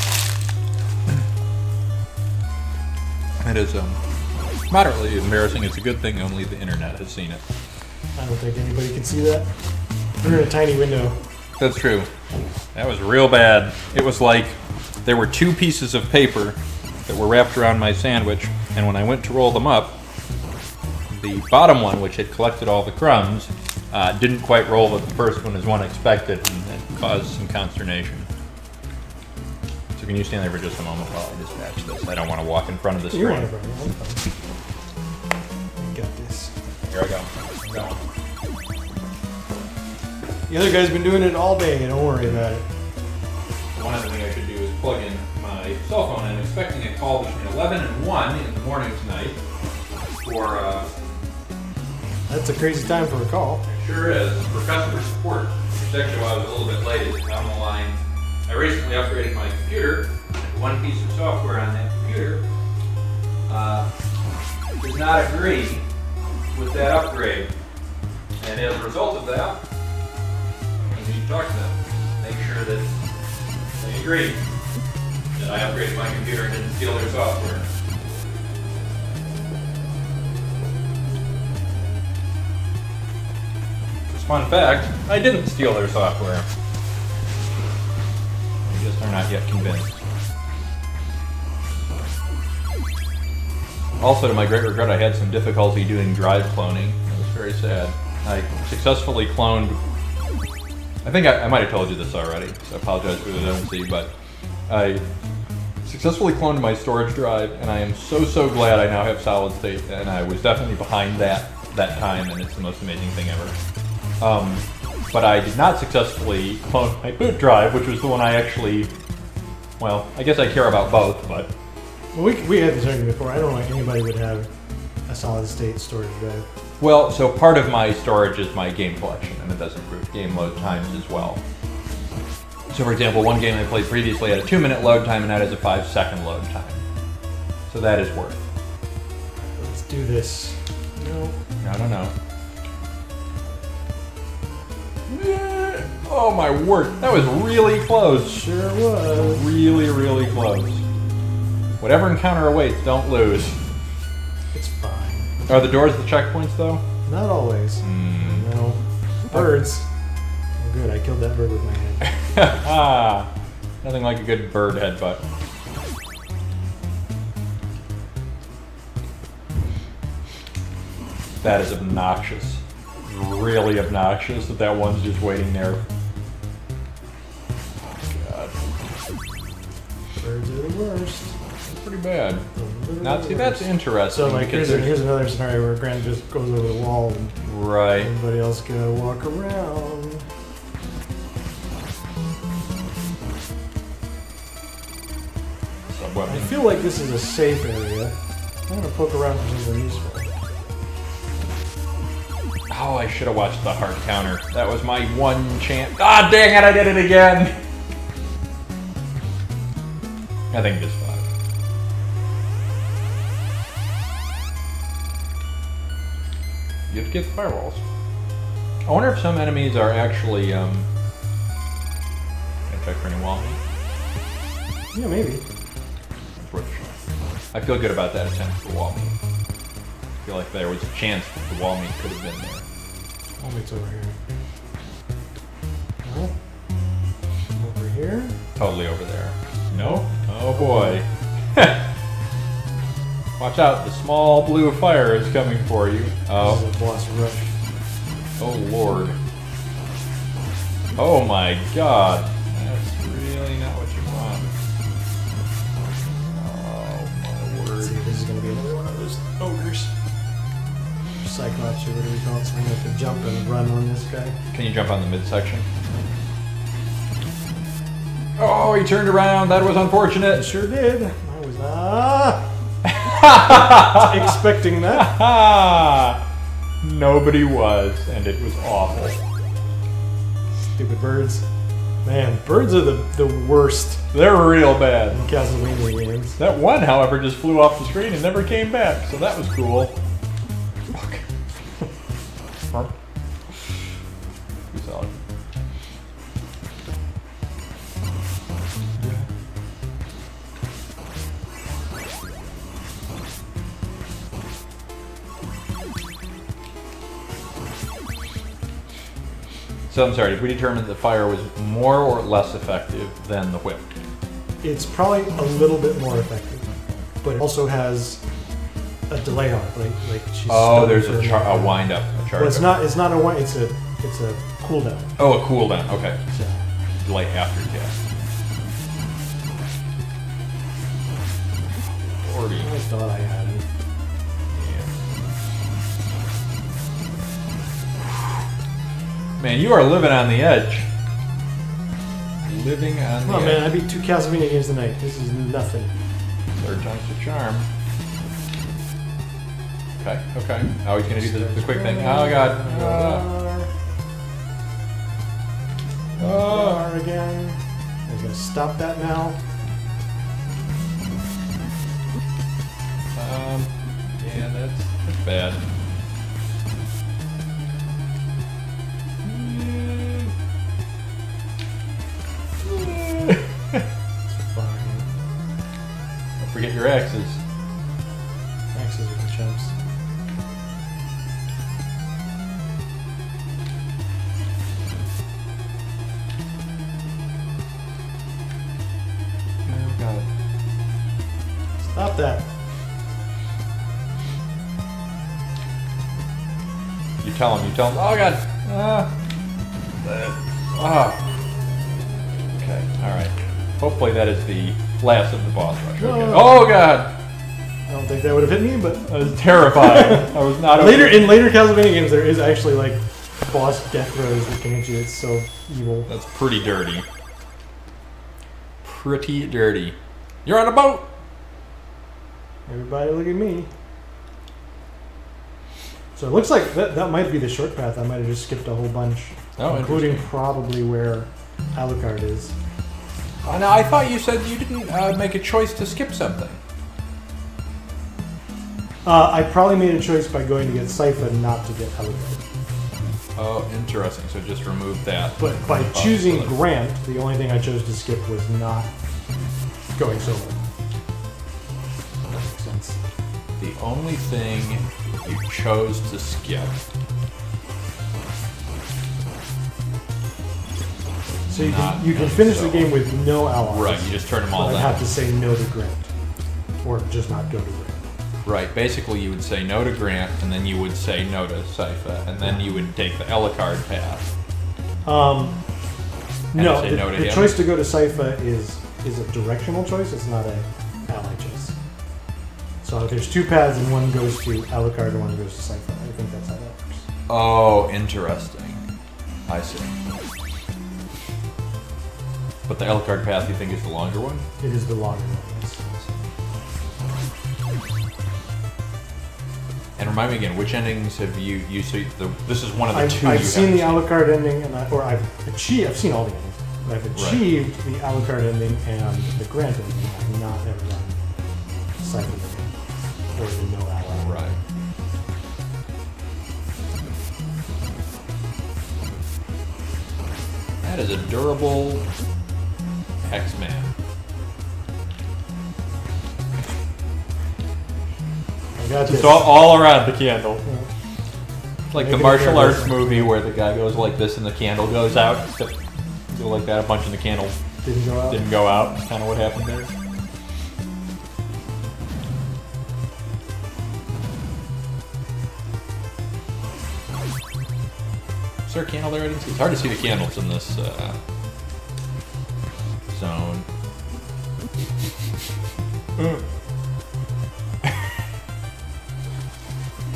It is moderately embarrassing. It's a good thing only the internet has seen it. I don't think anybody can see that. We're in a tiny window. That's true. That was real bad. It was like there were two pieces of paper that were wrapped around my sandwich, and when I went to roll them up, the bottom one, which had collected all the crumbs, Didn't quite roll with the first one as one expected, and it caused some consternation. So can you stand there for just a moment while I dispatch this? I don't want to walk in front of the You screen. want to run. Got this. Here I go. I'm going. The other guy's been doing it all day. Don't worry about it. One other thing I should do is plug in my cell phone. I'm expecting a call between 11 and 1 in the morning tonight for, That's a crazy time for a call. sure is, for customer support. Which actually why I was a little bit late is down the line. I recently upgraded my computer. One piece of software on that computer does not agree with that upgrade. And as a result of that, I need to talk to them. Make sure that they agree that I upgraded my computer and didn't steal their software. Just fun fact, I didn't steal their software. I guess they're not yet convinced. Also, to my great regret, I had some difficulty doing drive cloning. It was very sad. I successfully cloned... I think I might have told you this already, so I apologize for the redundancy, but I successfully cloned my storage drive, and I am so glad I now have solid state, and I was definitely behind that time, and it's the most amazing thing ever. But I did not successfully clone my boot drive, which was the one I actually... Well, I guess I care about both, but... Well, we had this argument before. I don't know why anybody would have a solid state storage drive. Well, so part of my storage is my game collection, and it does improve game load times as well. So for example, one game I played previously had a 2-minute load time, and that has a 5-second load time. So that is worth. Let's do this. No. I don't know. Yeah. Oh my word, that was really close. Sure was. Really close. Whatever encounter awaits, don't lose. It's fine. Are the doors the checkpoints though? Not always. No. Birds. Oh, good. I killed that bird with my hand. Ah, nothing like a good bird headbutt. That is obnoxious. Really obnoxious that one's just waiting there. God. Birds are the worst. Pretty bad. Now, see, that's interesting. So, like, here's another scenario where Grant just goes over the wall and right. everybody else gotta walk around. I feel like this is a safe area. I'm gonna poke around for something useful. Oh, I should have watched the hard counter. That was my one chance. Ah, dang it, I did it again! I think this 5. You have to get the firewalls. I wonder if some enemies are actually, can I check for any wall meat? Yeah, maybe. It's worth a shot. I feel good about that attempt for wall meat. I feel like there was a chance that the wall meat could have been there. Wall meat's over here. No. Over here? Totally over there. No? Oh boy. Watch out, the small blue fire is coming for you. Oh. This is a boss rush. Oh lord. Oh my god. That's really not what you want. Oh my Let's word. see, this is gonna be another one of those ogres. Cyclops, or whatever you call it, so I'm gonna have to jump and run on this guy. Can you jump on the midsection? Oh, he turned around. That was I unfortunate. sure did. I was expecting that. Nobody was, and it was awful. Stupid birds. Man, birds are the worst They're real bad. in Castlevania games. That one, however, just flew off the screen and never came back, so that was cool. Fuck. Pretty solid. So I'm sorry, did we determine that the fire was more or less effective than the whip? It's probably a little bit more effective, but it also has a delay on it, like she's. Oh, there's stunned a for wind up, a charge. Well, it's up. not a wind. It's a cooldown. Oh, a cooldown. Okay. So. Delay after cast. 40. I thought I had it. Yeah. Man, you are living on the edge. Living on the Oh edge. man, I beat 2 Castlevania games tonight. This is nothing. Third time's the charm. Okay, okay. Oh, he's gonna do the quick thing. Oh god. Oh, again. He's gonna stop that now. Yeah, that's bad. It's fine. Don't forget your axes. Axes are the chumps. Oh god. Stop that. You tell him, oh god. Okay, alright. Hopefully that is the last of the boss rush. Okay. Oh god! I don't think that would have hit me, but I was terrified. I was not in later Castlevania games there is actually like boss death throws that can hit you. It's so evil. That's pretty dirty. Pretty dirty. You're on a boat! Everybody look at me. So it looks like that might be the short path. I might have just skipped a whole bunch. Oh, including probably where Alucard is. Oh, now I thought you said you didn't make a choice to skip something. I probably made a choice by going to get Sypha, not to get Alucard. Oh, interesting. So just remove that. But by choosing Grant, the only thing I chose to skip was not going solo. That makes sense. The only thing you chose to skip. So you can finish the game with no allies. Right, you just turn them all I'd down. have to say no to Grant. Or just not go to Grant. Right, basically you would say no to Grant, and then you would say no to Sypha, and then you would take the Alucard path. No, say no to the him. choice to go to Sypha is a directional choice, it's not an ally choice. So there's 2 paths and one goes to Alucard and one goes to Sypha. I think that's how that works. Oh, interesting. I see. But the Alucard path you think is the longer one? It is the longer one, yes. And remind me again, which endings have you see this is one of the two I've you seen the haven't Alucard ending, and I've seen all the endings. But I've achieved the Alucard ending and the Grant ending. I've not ever done Sypha ending or the no ally. Right. That is a durable X-Man. I got this. It's all around the candle. Yeah. Like Make the it martial fair. arts movie where the guy goes like this and the candle goes out. Go like that a bunch and the candle Didn't go out. didn't go out. That's kind of what happened there. Is there a candle there? I didn't see. It's hard to see the candles in this zone.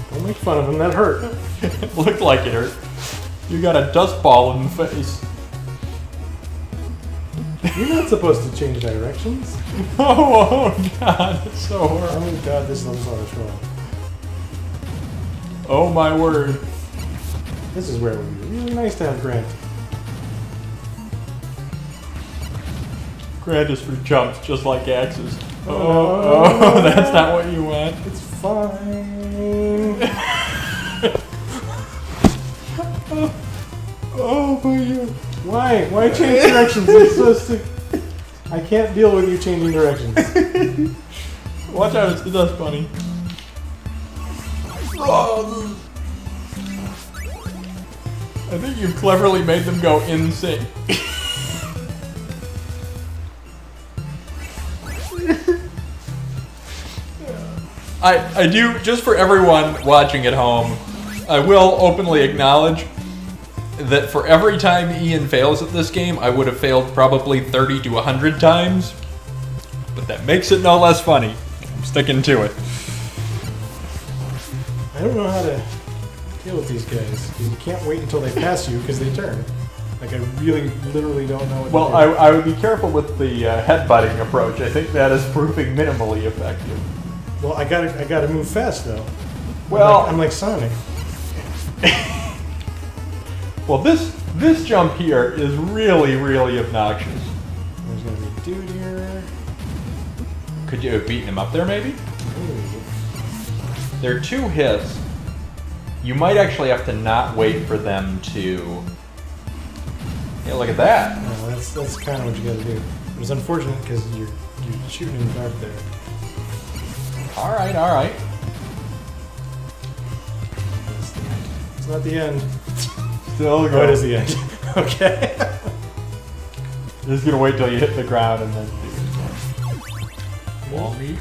Don't make fun of him, that hurt. It looked like it hurt. You got a dust ball in the face. You're not supposed to change directions. Oh god, it's so horrible. Oh god, this looks like a troll. Oh my word. This is where it would be really nice to have Grant. Grant is for chumps, just like axes. Oh, that's not what you want. It's fine. Oh my god. Why? Why change directions? It's so stupid. I can't deal with you changing directions. Watch out, it's the dust bunny. Oh. I think you've cleverly made them go in sync. I do, just for everyone watching at home, I will openly acknowledge that for every time Ian fails at this game, I would have failed probably 30 to 100 times. But that makes it no less funny. I'm sticking to it. I don't know how to deal with these guys. You can't wait until they pass you because they turn. Like, I really, literally don't know what Well, to do. I would be careful with the headbutting approach. I think that is proving minimally effective. Well, I gotta move fast though. Well, I'm like Sonic. well, this jump here is really, really obnoxious. There's gonna be a dude here. Could you have beaten him up there, maybe? Ooh. There are 2 hits. You might actually have to not wait for them to... Yeah, look at that. No, that's kind of what you gotta do. It was unfortunate because you're shooting in the dark there. All right, all right. That's the end. It's not the end. Still Oh, it is the end. Okay. Just gonna wait till you hit the ground and then do it. Wall meet?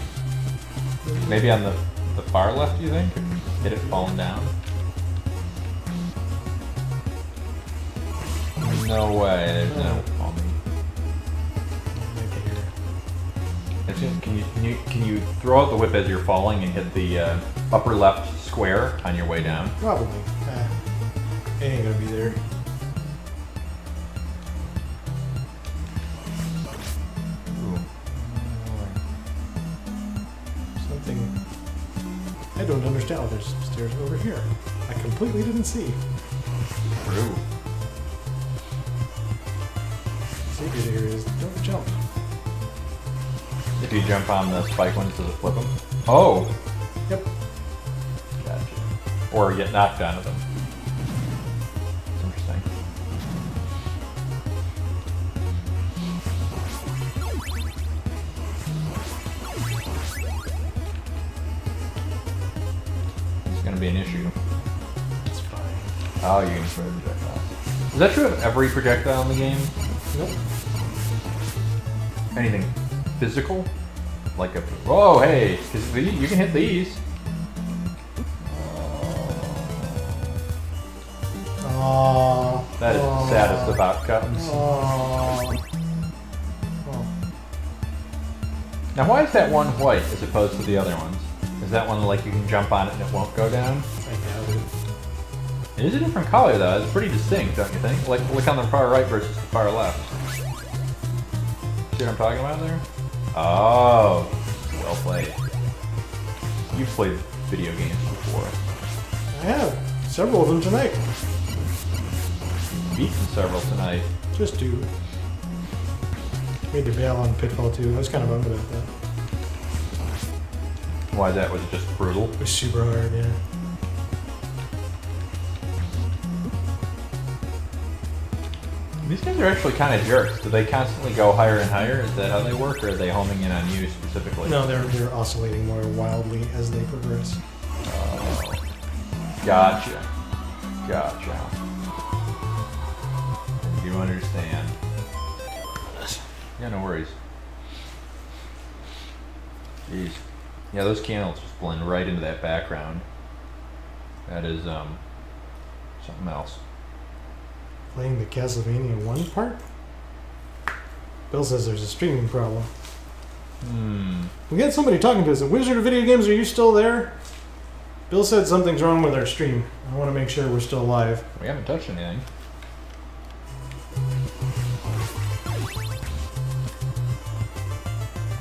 Maybe on the far left, you think? Hit it falling down? No way, there's no wall meet. Can you throw out the whip as you're falling and hit the upper left square on your way down? Probably. It ain't gonna be there. Ooh. Something. I don't understand. Oh, there's stairs over here. I completely didn't see. True. Secret here is don't jump. If you jump on the spike ones, does it flip them? Oh! Yep. Gotcha. Or get knocked out of them. That's interesting. It's gonna be an issue. It's fine. Oh, you can throw projectiles. Is that true of every projectile in the game? Nope. Anything physical? Like a... Whoa, hey! 'Cause you can hit these. Aww. That is the saddest of outcomes. Aww. Oh. Now, why is that one white as opposed to the other ones? Is that one like you can jump on it and it won't go down? I doubt it. It is a different color though. It's pretty distinct, don't you think? Like, look on the far right versus the far left. See what I'm talking about there? Oh, well played. You've played video games before. I have. Several of them tonight. You've beaten several tonight. Just 2. Made to bail on Pitfall 2. I was kind of bummed about that. Why is that? Was it just brutal? It was super hard, yeah. These guys are actually kind of jerks. Do they constantly go higher and higher? Is that how they work, or are they homing in on you specifically? No, they're oscillating more wildly as they progress. Oh. Gotcha. Gotcha. I do understand. Yeah, no worries. Jeez. Yeah, those candles just blend right into that background. That is, something else. Playing the Castlevania 1 part? Bill says there's a streaming problem. We got somebody talking to us. Wizard of Video Games, are you still there? Bill said something's wrong with our stream. I want to make sure we're still live. We haven't touched anything.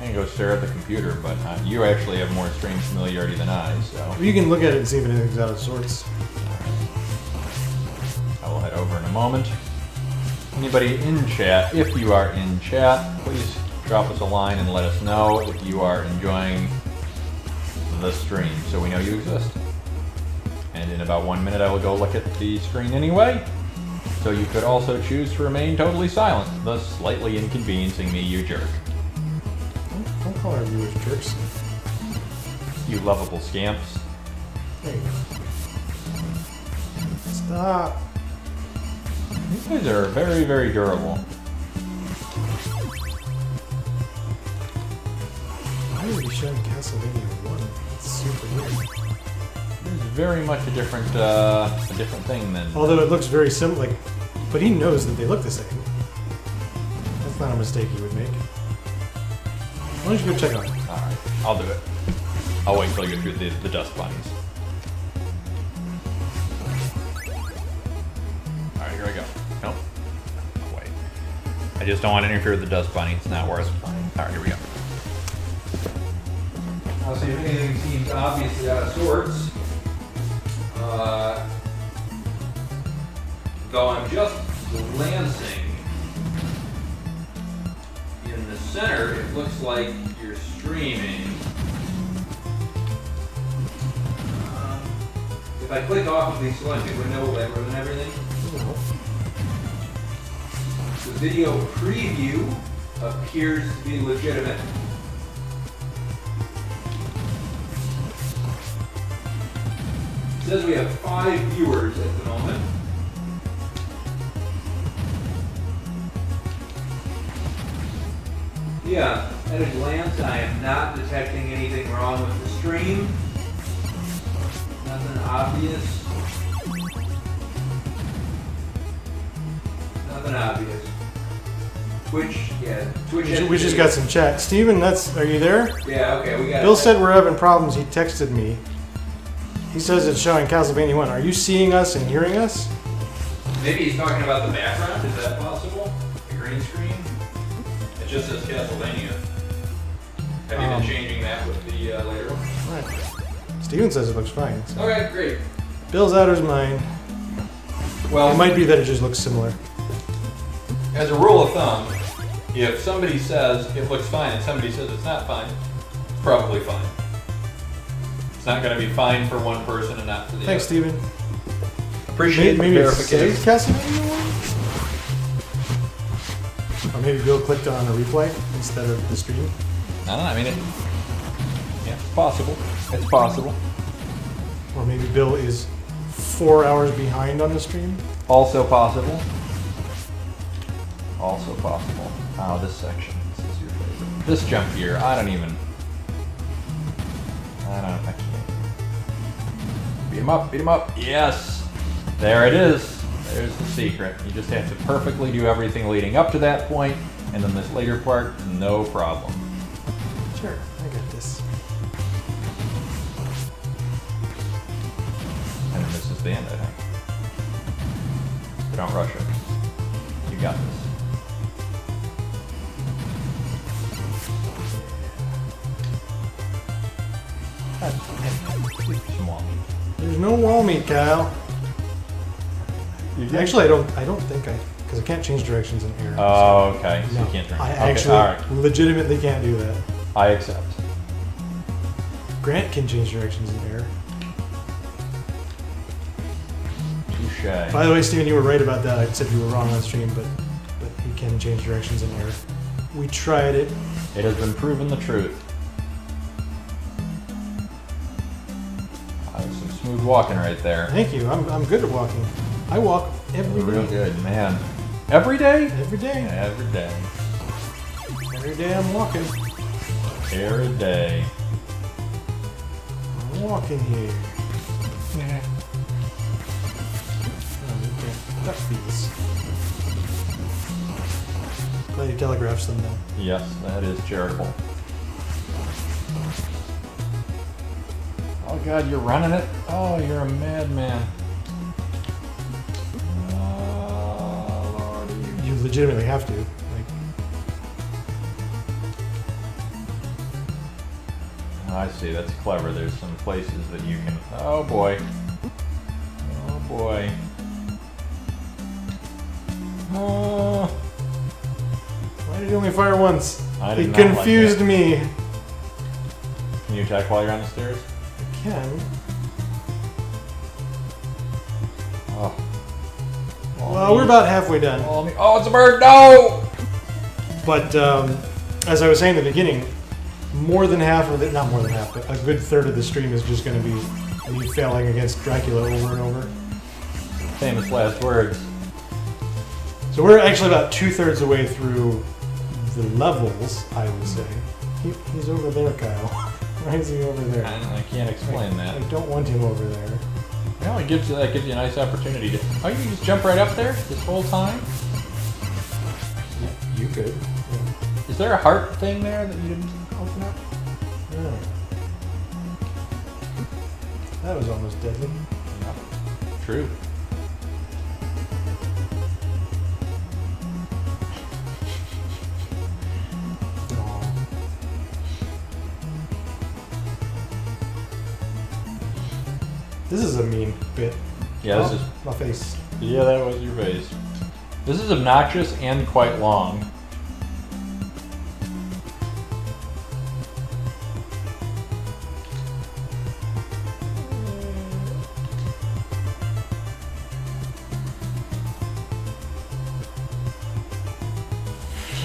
I can go stare at the computer, but you actually have more stream familiarity than I, so... You can look at it and see if anything's out of sorts. I will head over in a moment. Anybody in chat, if you are in chat, please drop us a line and let us know if you are enjoying the stream so we know you exist. And in about 1 minute I will go look at the screen anyway. So you could also choose to remain totally silent, thus slightly inconveniencing me, you jerk. Don't call our viewers jerks. You lovable scamps. There you go. Stop. These guys are very, very durable. Why are we showing Castlevania 1? super weird. It's very much a different thing than. Although it looks very similar, like, but he knows that they look the same. That's not a mistake he would make. Why don't you go check on it? All right, I'll do it. I'll wait until I get through the dust bunnies. All right, here I go. Nope. Oh, wait. I just don't want to interfere with the dust bunny. It's not worth it. All right, here we go. I'll see if anything seems obviously out of sorts. Though I'm just glancing in the center, it looks like you're streaming. If I click off of the selected window, will that ruin everything? The video preview appears to be legitimate. It says we have 5 viewers at the moment. Yeah, at a glance, I am not detecting anything wrong with the stream. Nothing obvious. Nothing obvious. Twitch, yeah. Twitch. We just got some chat. Steven, are you there? Yeah, okay, we got Bill said we're having problems. He texted me. He says it's showing Castlevania 1. Are you seeing us and hearing us? Maybe he's talking about the background. Is that possible? The green screen? It just says Castlevania. Have you been changing that with the later one? Right. Steven says it looks fine. So. Okay, great. Bill's out of his mind. Well, it might be that it just looks similar. As a rule of thumb, if somebody says it looks fine and somebody says it's not fine, it's probably fine. It's not going to be fine for one person and not for the other. Thanks, Steven. Appreciate maybe the it verification. says Castlevania 1? Or maybe Bill clicked on a replay instead of the stream. I don't know. I mean, yeah, it's possible. It's possible. Or maybe Bill is 4 hours behind on the stream. Also possible. Also possible. Oh, this section. This is your favorite. This jump here, I can't. Beat him up, beat him up. Yes! There it is. There's the secret. You just have to perfectly do everything leading up to that point, and then this later part, no problem. Sure, I got this. And then this is the end, I think. But don't rush it. You got this. Some wall meat. There's no wall meat, Kyle. Actually, I don't think because I can't change directions in air. Oh, okay. So no, you can't drink. I Okay, actually all right. legitimately can't do that. I accept. Grant can change directions in air. Touche. By the way, Steven, you were right about that. I said you were wrong on stream, but he can change directions in air. We tried it. It has been proven the truth. Some smooth walking right there. Thank you. I'm good at walking. I walk every day. Real good, man. Every day? Every day. Every day. Every day I'm walking. Every day. I'm walking here. Yeah. Oh, okay. Duck these. Glad you telegraphs them then. Yes, that is charitable. Oh god, you're running it? Oh, you're a madman. Oh, Lordy. You legitimately have to. Like, oh, I see, that's clever. There's some places that you can... Oh boy. Oh boy. Oh. why did you only fire once? I did It not like confused that. me. Can you attack while you're on the stairs? I can. Oh. Well, we're about halfway done. Oh, it's a bird! No! But as I was saying in the beginning, more than half of it, not more than half, but a good third of the stream is just going to be me failing against Dracula over and over. Famous last words. So we're actually about 2/3 the way through the levels, I would say. He's over there, Kyle. Why is he over there? I can't explain that. I don't want him over there. Well, it gives you a nice opportunity to. Oh, you can just jump right up there this whole time. You could. Yeah. Is there a heart thing there that you didn't open up? Yeah. That was almost deadly. Yeah. True. This is a mean bit. Yeah, this is my face. Yeah, that was your face. This is obnoxious and quite long.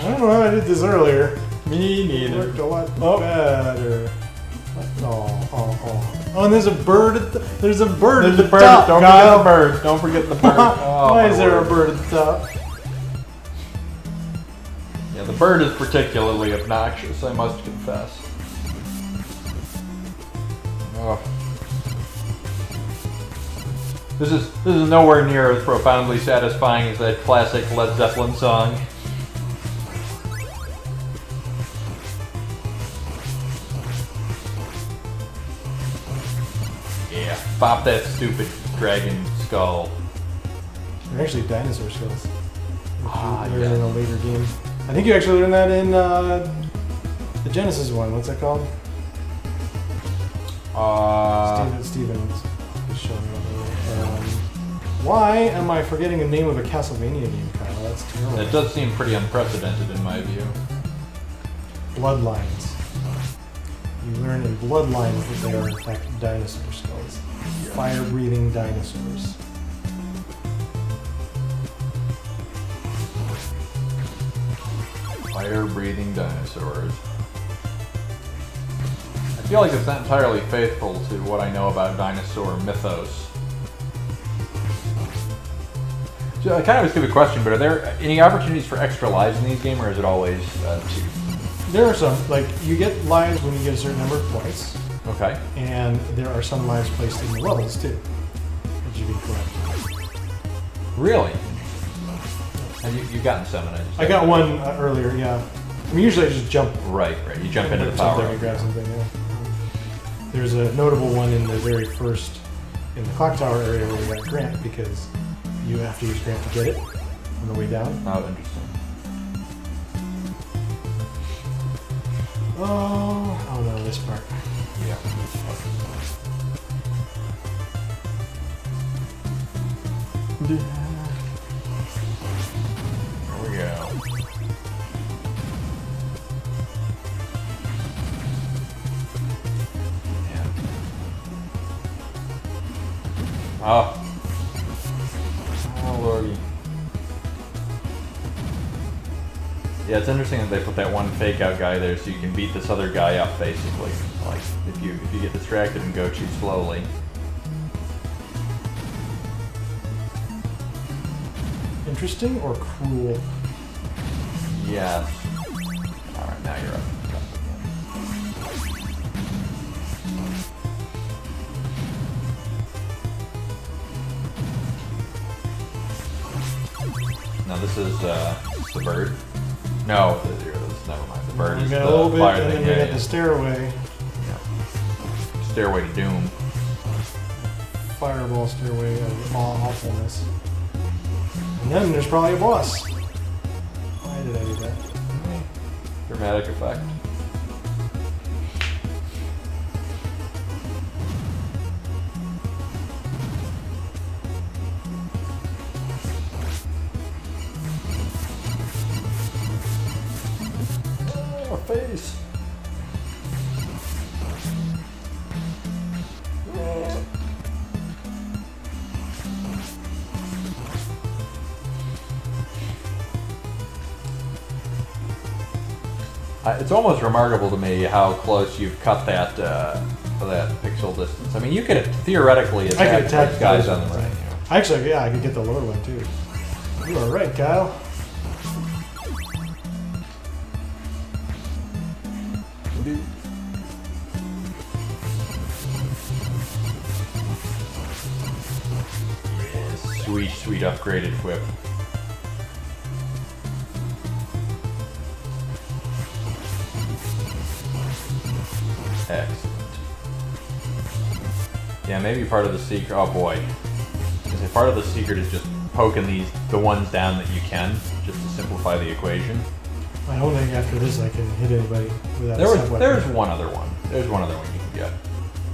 I don't know how I did this earlier. Me It neither. worked a lot better. Oh, and there's a bird at the There's a bird Don't at the forget top, the Kyle. bird. Don't forget the bird. Oh, Why my is there a word. bird at the top? Yeah, the bird is particularly obnoxious, I must confess. Oh. This is nowhere near as profoundly satisfying as that classic Led Zeppelin song. Yeah, pop that stupid dragon skull. They're actually dinosaur skulls. Ah, They're yeah. in a later game. I think you actually learned that in the Genesis one. What's that called? Steven is showing up. Why am I forgetting the name of a Castlevania game, Kyle? That's terrible. That does seem pretty unprecedented in my view. Bloodlines. You learn in Bloodlines that they are in fact dinosaur skulls. Fire-breathing dinosaurs. Fire-breathing dinosaurs. I feel like it's not entirely faithful to what I know about dinosaur mythos. So I kind of a stupid question, but are there any opportunities for extra lives in these games, or is it always 2? There are some, like, you get lives when you get a certain number of points, Okay. and there are some lives placed in the levels too, that you can collect. Really? Have you've gotten 7? I got one earlier, yeah. I mean, usually I just jump Right. You jump into the something power. and grab something, yeah. There's a notable one in the very first, in the clock tower area where we got Grant, because you have to use Grant to get it on the way down. Oh, interesting. Oh no, this part. Yeah. There we go. Yeah. Oh. Oh, lordy. Yeah, it's interesting that they put that one fake out guy there so you can beat this other guy up, basically. Like, if you get distracted and go too slowly. Interesting or cruel? Yes. Alright, now you're up. Now this is the bird. No, never mind. The bird We is got the a little bit, fire and thing. then we Yeah, got the stairway. yeah. Stairway to Doom. Fireball stairway of awfulness. And then there's probably a boss. Why did I do that? Dramatic effect. Oh, face. It's almost remarkable to me how close you've cut that that pixel distance. I mean, you could theoretically I could attack attack those guys those on the ones. right. Actually, yeah, I could get the lower one too. You are right, Kyle. sweet upgraded whip. Excellent. Yeah, maybe part of the secret. Oh boy. Because if part of the secret is just poking the ones down that you can, just to simplify the equation. I don't think after this I can hit anybody without There's one other one. There's one other one you can get.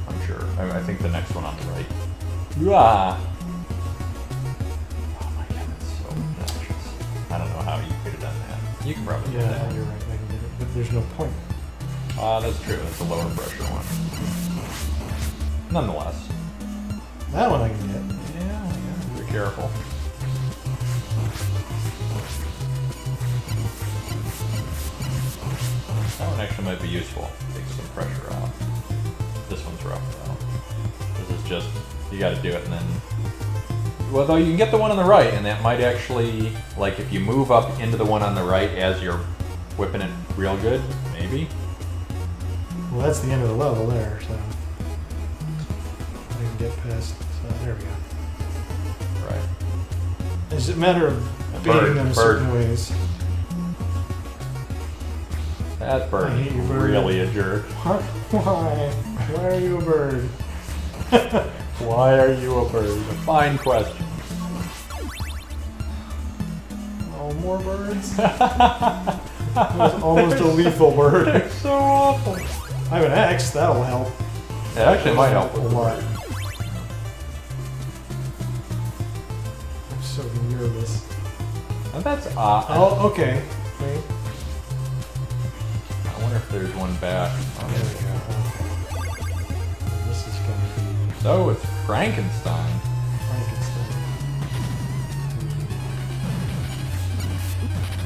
I'm sure. I think the next one on the right. Ah. Oh my god, that's so obnoxious. I don't know how you could have done that. You can probably do that. Yeah, you're right. I can get it, but there's no point. That's true. That's a lower pressure one. Nonetheless. That one I can get. Yeah. Be careful. That one actually might be useful. Take some pressure off. This one's rough though. This is just, you gotta do it and then... Well, though you can get the one on the right, and that might actually, like if you move up into the one on the right as you're whipping it real good, maybe? Well, that's the end of the level there, so... I can get past, so there we go. Right. It's a matter of baiting them certain ways. That bird I hate you, is bird. really a jerk. Why? Why are you a bird? Why are you a bird? A fine question. Oh, more birds? That was almost a lethal bird. It's so awful. I have an axe, that'll help. It actually might help a with the lot. bird. I'm so nervous. And that's odd. Oh, okay. Wait. I wonder if there's one back. Oh, There we go. Okay. This is gonna be So it's Frankenstein. Frankenstein.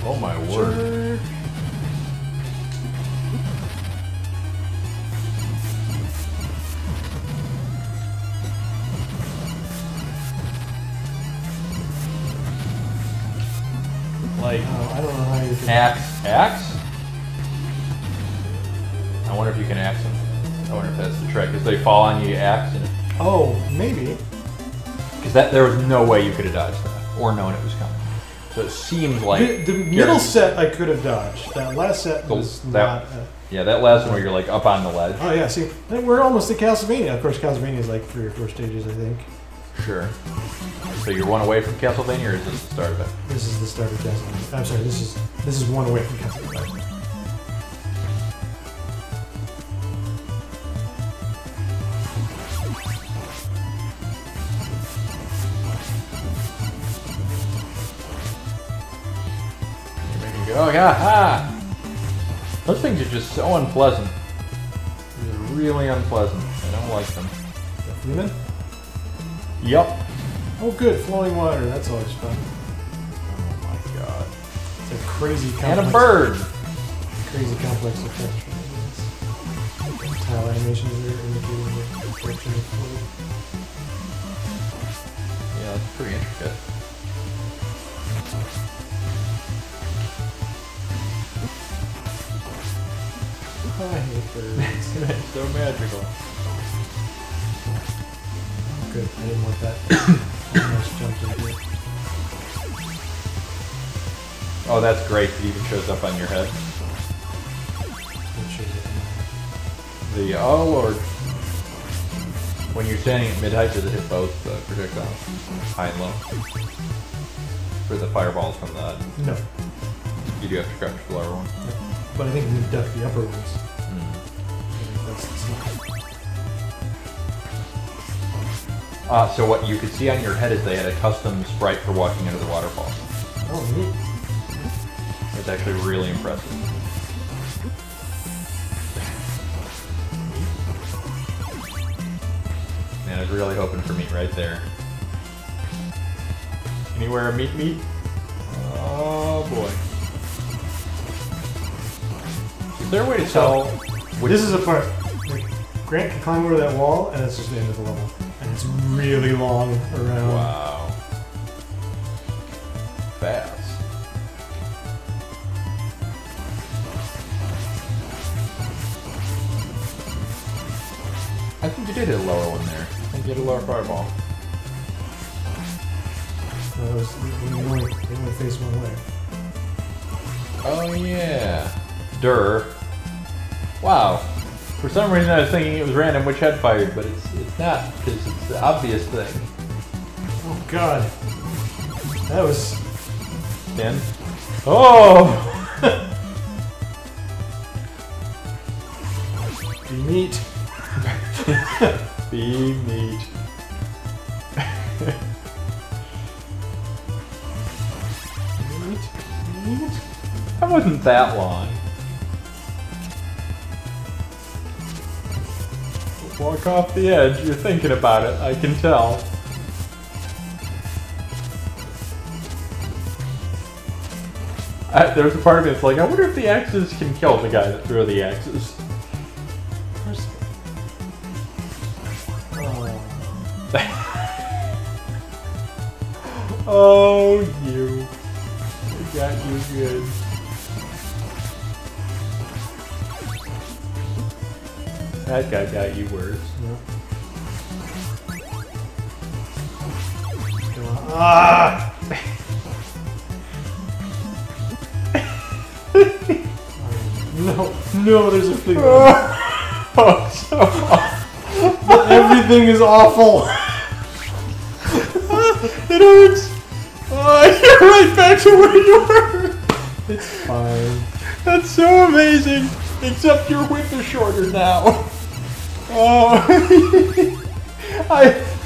Oh my word. Like, Oh, I don't know how you can... axe? I wonder if you can axe them. I wonder if that's the trick. If they fall on you, you axe it. Oh, maybe. Because there was no way you could have dodged that, or known it was coming. So it seems like... The middle set I could have dodged. That last set was not... Yeah, that last one where you're like up on the ledge. Oh yeah, see, we're almost at Castlevania. Of course, Castlevania is like 3 or 4 stages, I think. Sure. So you're one away from Castlevania, or is this the start of it? This is the start of Castlevania. I'm sorry, this is one away from Castlevania. You're making good. Oh, yeah, ha! Those things are just so unpleasant. They're really unpleasant. I don't like them. Demon? Yep. Oh good, flowing water, that's always fun. Oh my god. It's a crazy complex... And a bird! Crazy complex effect. Tile animations are indicating the direction of fluid. Yeah, that's pretty intricate. I hate birds. It's so magical. Good, I didn't want that. Almost jumped into it. Oh, that's great. It even shows up on your head. It shows it in Oh lord. When you're standing at mid-height, does it hit both projectiles? High and low? For the fireballs from the... No. You do have to crouch the lower one. But I think we duck the upper ones. Hmm. I think that's the secret. So what you could see on your head is they had a custom sprite for walking into the waterfall. Oh, neat. It's actually really impressive. Man, I was really hoping for meat right there. Anywhere meat? Oh boy. Is there a way to tell which... This is a part. Like, Grant can climb over that wall, and that's just the end of the level. And it's really long around. Wow. Fast. I think you did hit a lower one there. I think you hit a lower fireball. that was they only face one way. Oh yeah. Durr. Wow. For some reason I was thinking it was random which head fired, but it's not, because it's the obvious thing. Oh god. That was... 10. Oh! Be meat. Be meat. Meat. That wasn't that long. Walk off the edge, you're thinking about it, I can tell. There's a part of me that's like, I wonder if the axes can kill the guy that threw the axes. Oh, you. I got you good. That guy got you worse. Ah! No, there's a flea. Oh, so awful. Everything is awful. It hurts. Oh, you're right back to where you were. It's fine. That's so amazing. Except your whip is shorter now. Oh.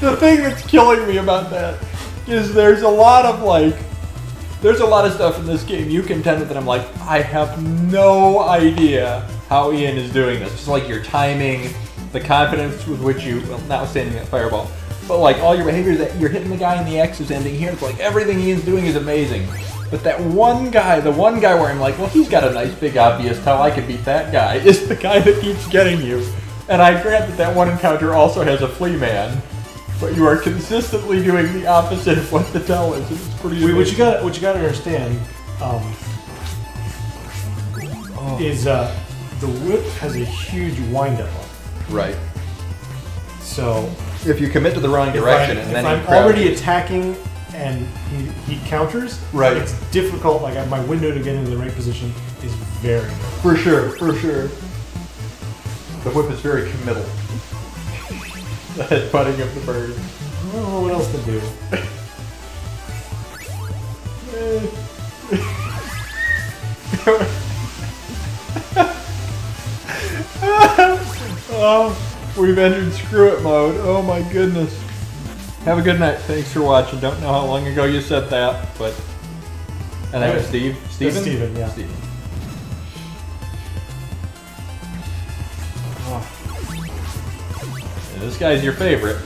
The thing that's killing me about that is there's a lot of stuff in this game you contend with that I'm like, I have no idea how Ian is doing this. Just like your timing, the confidence with which you, well, notwithstanding that fireball, but like all your behaviors that you're hitting the guy in the X's ending here, it's like everything Ian's doing is amazing. But that one guy, the one guy where I'm like, well, he's got a nice big obvious tell I can beat that guy, is the guy that keeps getting you. And I grant that one encounter also has a flea man, but you are consistently doing the opposite of what the tell is. It's pretty amazing. What you gotta understand is the whip has a huge wind-up on it. Right. So if you commit to the wrong direction and then I'm already attacking and he counters, right, it's difficult. Like my window to get into the right position is very low. For sure. The whip is very committal. The headbutting of the bird. I don't know what else to do. Oh, we've entered screw it mode. Oh my goodness. Have a good night. Thanks for watching. Don't know how long ago you said that, but... And that was Steve? Steven? Steven, yeah. Steven. Oh. Yeah, this guy's your favorite.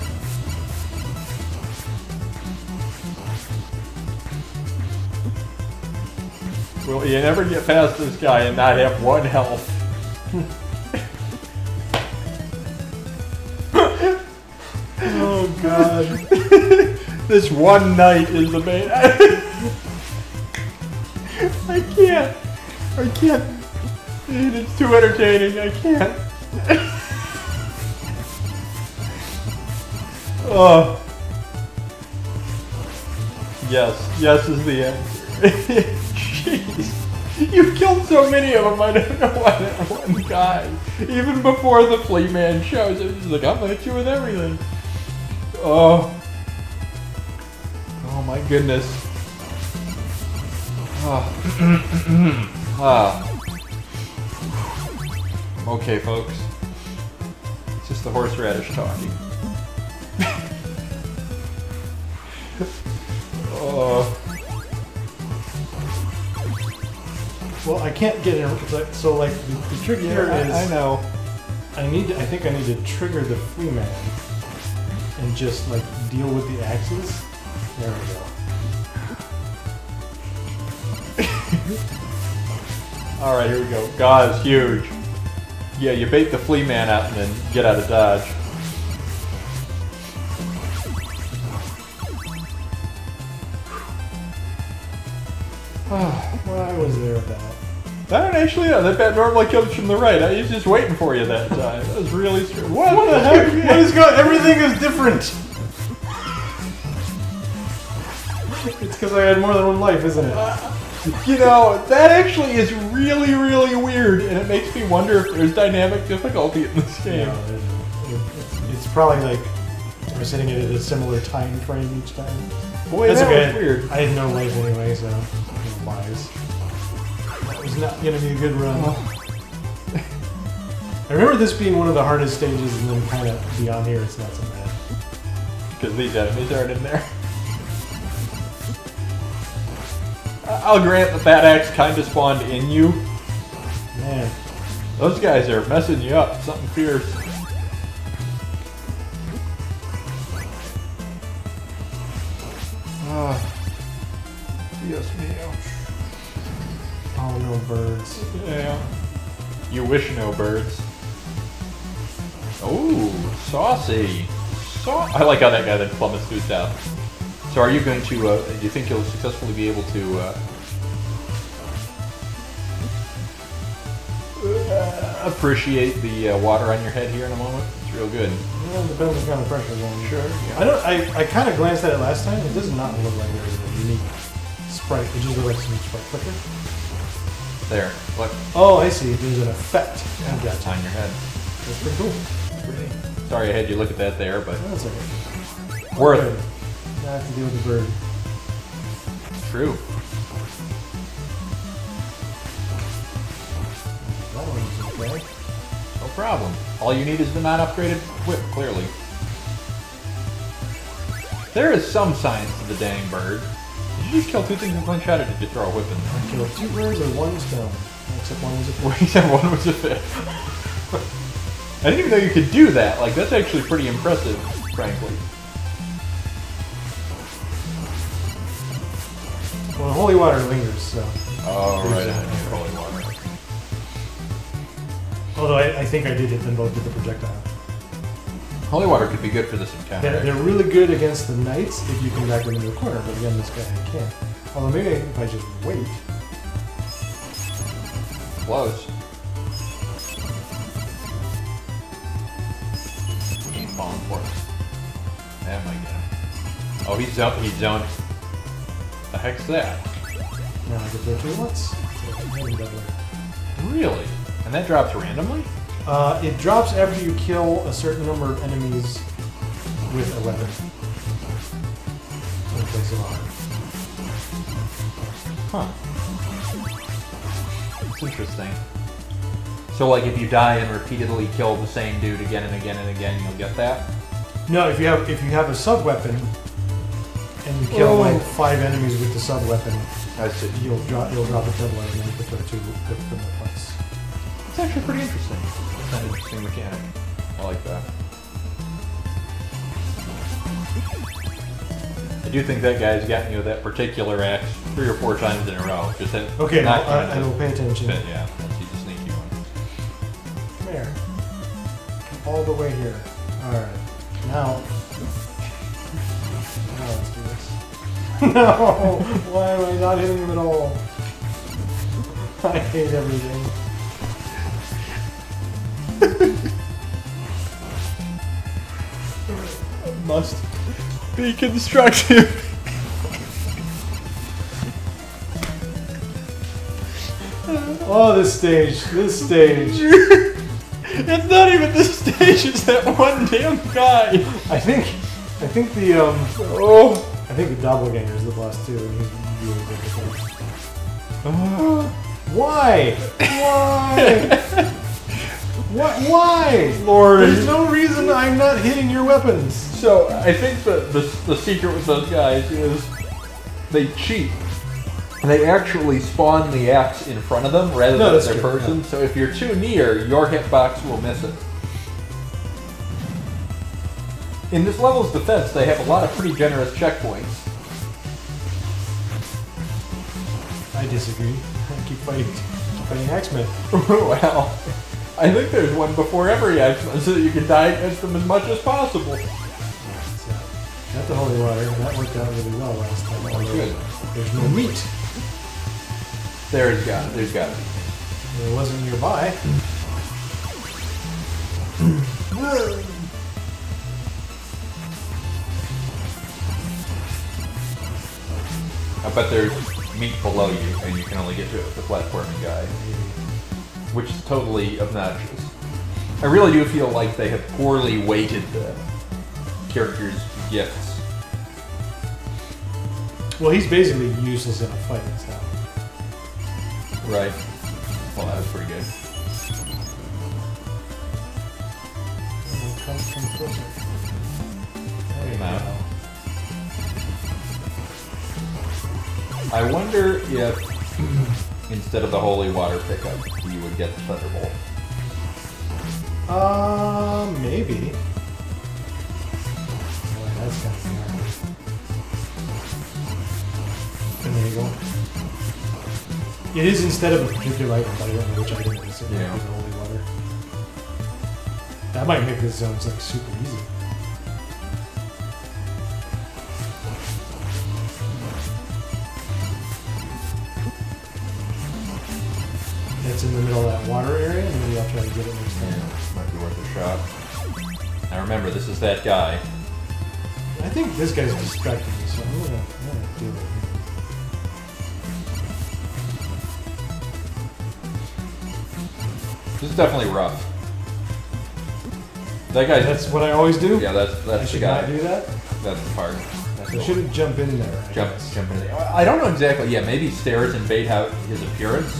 Will you never get past this guy and not have one health? Oh god. This one night is the main. I can't. It's too entertaining. I can't. Oh. Yes is the answer. Jeez. You've killed so many of them, I don't know why that one guy. Even before the flea man shows up, he's like, I'm gonna hit you with everything. Oh. Oh my goodness. Okay, folks. It's just the horseradish talking. Oh. Well, I can't get in. So, like, the trick here is. I know. I think I need to trigger the flea man and just like deal with the axes. There we go. Alright, here we go. God is huge. Yeah, you bait the flea man out and then get out of dodge. Why was there that? I don't actually know. That bat normally comes from the right. I was just waiting for you that time. That was really strange. What the heck? What is going? Everything is different. It's because I had more than one life, isn't it? You know, that actually is really, really weird, and it makes me wonder if there's dynamic difficulty in this game. It's probably like we're setting it at a similar time frame each time. Boy, that's that okay. was weird. I had no life anyway, so no lies. That was not going to be a good run. I remember this being one of the hardest stages, and then kind of beyond here, it's not so bad. Because these enemies aren't in there. I'll grant that that axe kind of spawned in you. Man. Those guys are messing you up. Something fierce. Dios mío. Oh, no birds. Yeah. You wish no birds. Oh, saucy. I like how that guy then plummets through death. So are you going to, do you think you'll successfully be able to, appreciate the water on your head here in a moment? It's real good. Yeah, it depends what kind of pressure on. Sure. Yeah. I kind of glanced at it last time. It does not look like there's a unique sprite. It just looks like some sprite flicker. There. Look. Oh, I see. There's an effect. Yeah, that's on your head. That's pretty cool. Pretty. Sorry I had you look at that there, but That's okay. worth it. I have to deal with the bird. True. That one's okay. No problem. All you need is the non-upgraded whip, clearly. There is some science to the dang bird. Did you just kill two things in one shot, or did you throw a whip in there? I killed two birds and one stone. Except one was a fish. Except one was a fish. I didn't even know you could do that. Like, that's actually pretty impressive, frankly. Well, holy water lingers, so. Oh, right on. Holy water. Although I think I did hit them both with the projectile. Holy water could be good for this encounter. They're really good against the knights if you can back them into a corner, but again, this guy I can't. Although maybe if I just wait. Close. He ain't falling for us. That might get him. Oh, he's zoned. The heck's that? Now I can throw two once. So Really? And that drops randomly? it drops after you kill a certain number of enemies with a weapon. In place of armor. Huh. It's interesting. So, like, if you die and repeatedly kill the same dude again and again and again, you'll get that? No, if you have a sub weapon and you kill like 5 enemies with the sub weapon, I see. you'll drop a double and then you can throw 2 with them at once. It's actually pretty interesting. It's an interesting mechanic. I like that. I do think that guy's gotten you that particular axe 3 or 4 times in a row. Just okay, I will pay attention. Yeah, he's a sneaky one. Come here. All the way here. Alright. Now let's do this. No! Why am I not hitting him at all? I hate everything. Must be constructive. Oh, this stage. It's not even this stage, it's that one damn guy. I think the I think the doppelganger is the boss too, and he's really difficult. Why? Why? Lord. There's no reason I'm not hitting your weapons. So I think the secret with those guys is they cheat. They actually spawn the axe in front of them rather than their person. Yeah. So if you're too near, your hitbox will miss it. In this level's defense, they have a lot of pretty generous checkpoints. I disagree. I keep fighting Axemen. Well, I think there's one before every Axeman so that you can die against them as much as possible. Got the holy water, and that worked out really well last time. Oh, good. There's no meat. There's got to be. It wasn't nearby. I bet there's meat below you, and you can only get to it with the platforming guy. Which is totally obnoxious. I really do feel like they have poorly weighted the characters' gifts. Well, he's basically useless in a fight, so. Right. Well, that was pretty good. Come closer. There you Mount. go. I wonder if instead of the holy water pickup, you would get the thunderbolt. Maybe. Boy, that's kind of nice. And there you go. It is instead of a particular item, but I don't know which item it is. It might be the holy water. That might make this zone like super easy. It's in the middle of that water area, and maybe I'll try to get it next time. Might be worth a shot. Now remember, this is that guy. I think this guy's distracting me, so I'm gonna deal with him. This is definitely rough. That guy. That's what I always do? Yeah, that's I the should guy. not do that? That's the part. That's I the shouldn't jump in there. I jump guess. in there. I don't know exactly. Yeah, maybe stairs invade out his appearance.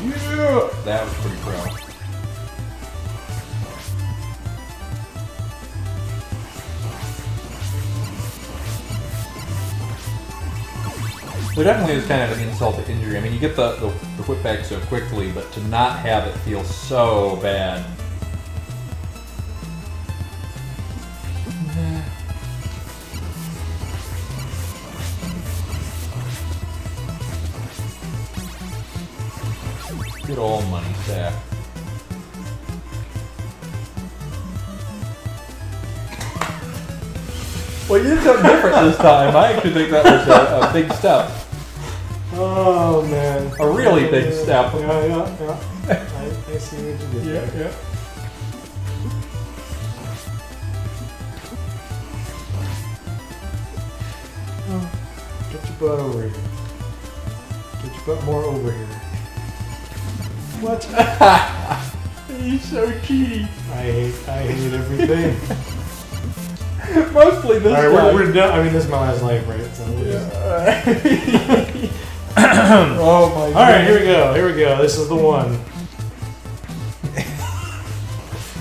Yeah, that was pretty pro. There definitely is kind of an insult to injury. I mean, you get the whip back so quickly, but to not have it feel so bad. Good old money stack. Well, you did something different this time. I actually think that was a big step. Oh, man. A really big step. Yeah. I see what you did there. Yeah. Oh, get your butt over here. Get your butt more over here. What? He's so cheaty. I hate everything. Mostly this Alright, guy. we're done. I mean, this is my last life, right? So Oh my god. Alright, here we go. This is the one.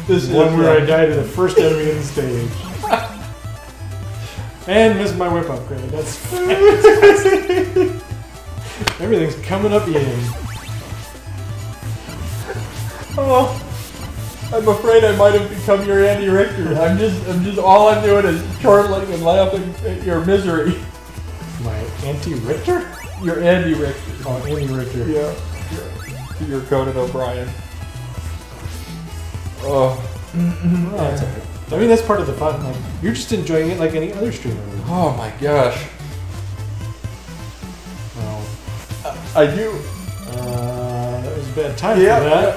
This is One where I died to the first enemy in the stage. And missed my whip upgrade. That's everything's coming up the end. Oh, I'm afraid I might have become your Andy Richter. I'm just all I'm doing is chortling and laughing at your misery. My anti-Richter? Your Andy Richter. Oh, Andy Richter. Yeah. Your Conan O'Brien. Oh. Oh, that's alright. I mean, that's part of the fun. Like, you're just enjoying it like any other streamer would. Oh my gosh. Well, I do. that was a bad time for that. Alright,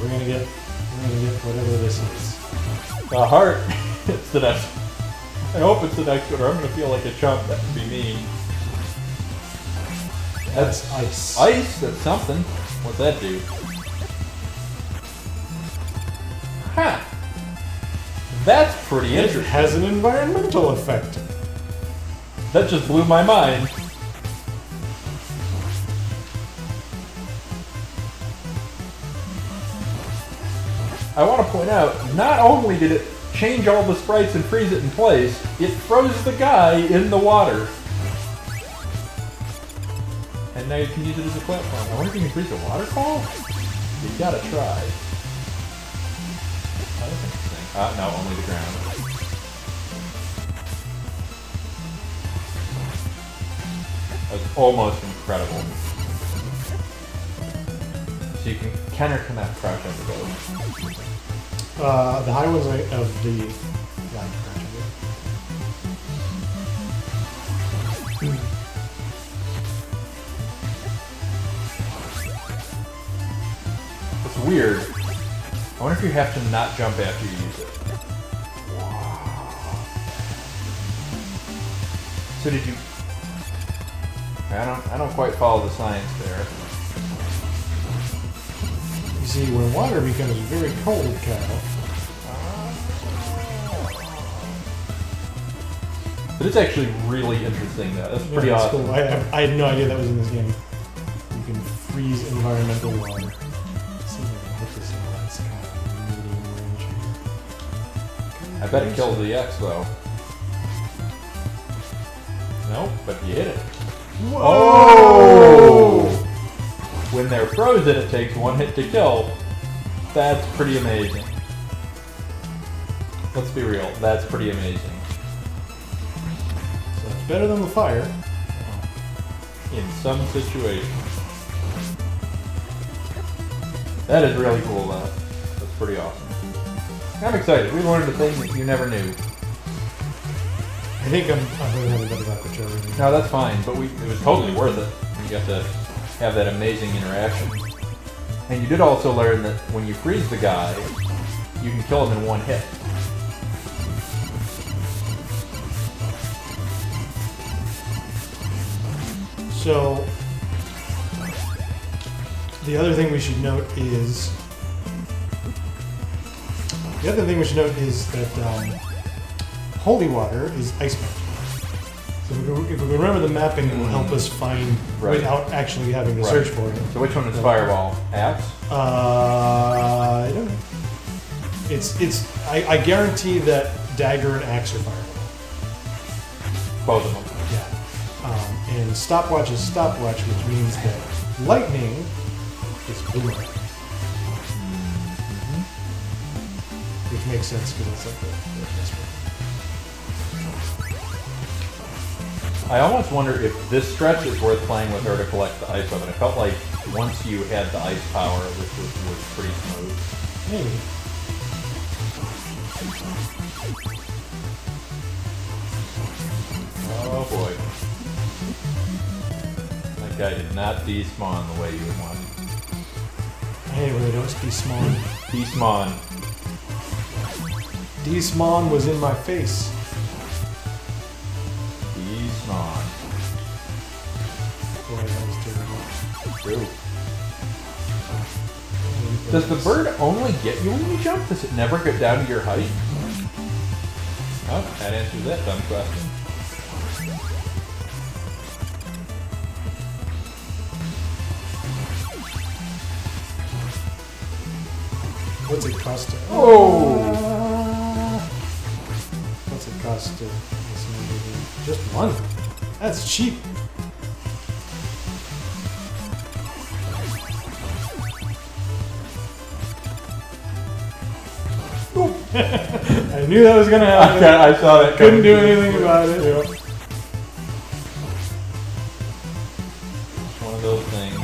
we're gonna get whatever this is. The heart. It's the next. I hope it's the next one, or I'm gonna feel like a chump. That would be mean. That's ice. Ice. That's something. What's that do? Huh. That's pretty It interesting. has an environmental effect. That just blew my mind. I want to point out, not only did it change all the sprites and freeze it in place, it froze the guy in the water. And now you can use it as a platform. I wonder if you can freeze a waterfall? You gotta try. Oh, that's interesting. No, only the ground. That's almost incredible. So you can or cannot crouch under those. The high ones of the... Yeah, It's weird. I wonder if you have to not jump after you use it. So did you? I don't quite follow the science there. You see, when water becomes very cold, Kyle. But it's actually really interesting, though. That's pretty That's awesome. cool. I had no idea that was in this game. You can freeze environmental water. Let's see if I can hit this in. It's kind of medium range. I bet it kills the X, though. Nope, but you hit it. Whoa! When they're frozen, it takes one hit to kill. That's pretty amazing. Let's be real. That's pretty amazing. So it's better than the fire. In some situations. That is really cool, though. That's pretty awesome. I'm excited. We learned a thing that you never knew. I think I'm really having a better aperture. No, that's fine, but it was totally worth it. You got to have that amazing interaction. And you did also learn that when you freeze the guy, you can kill him in one hit. So, the other thing we should note is that holy water is ice magic. So if we remember the mapping, it will help us find without actually having to search for it. So which one is Fireball? Axe? I don't know. I guarantee that Dagger and Axe are Fireball. Both of them. Yeah. And Stopwatch is Stopwatch, which means that Lightning is Boomerang. Which makes sense because it's like the I almost wonder if this stretch is worth playing with her to collect the ice weapon. It felt like once you had the ice power, this was pretty smooth. Maybe. Oh boy. That guy did not despawn the way you would want him. I hate when they don't despawn. Despawn. Despawn was in my face. Despawn. Boy, that was terrible. True. Does the bird only get you when you jump? Does it never get down to your height? Oh, that answers that dumb question. What's it cost to? Oh! What's it cost to? Just one. That's cheap. I knew that was gonna happen. I saw that. Couldn't do anything about it. Yep. It's one of those things.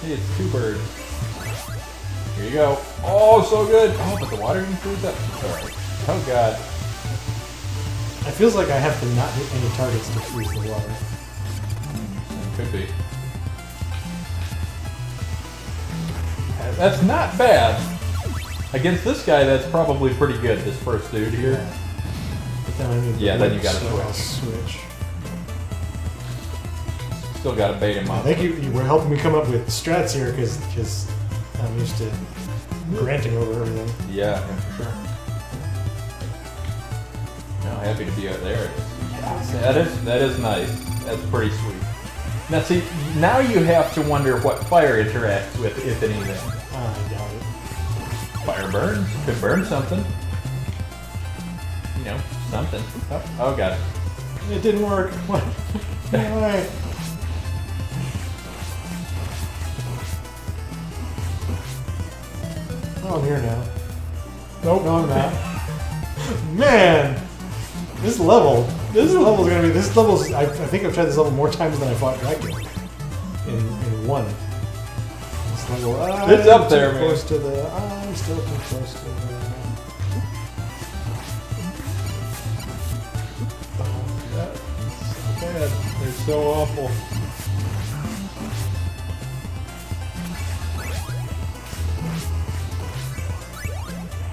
Hey, it's two birds. Here you go. Oh, so good. Oh, but the water didn't freeze up. Alright. Oh god. It feels like I have to not hit any targets to freeze the water. Could be. That's not bad. Against this guy, that's probably pretty good, this first dude here. Yeah. But then I need then you gotta switch. Still gotta bait him up. Thank you. You were helping me come up with strats here because I'm used to granting over everything. Yeah, for sure. No, happy to be out there. That is nice. That's pretty sweet. Now see, now you have to wonder what fire interacts with, if anything. I doubt it. Fire burns. Could burn something. You know, something. Oh god. It didn't work. What? Alright. Oh, I'm here now. Nope, no I'm not. Man! This level's gonna be, I think I've tried this level more times than I fought Dracula. In one. This level, it's up there, man. I'm still too close to the... Bad. They're so awful.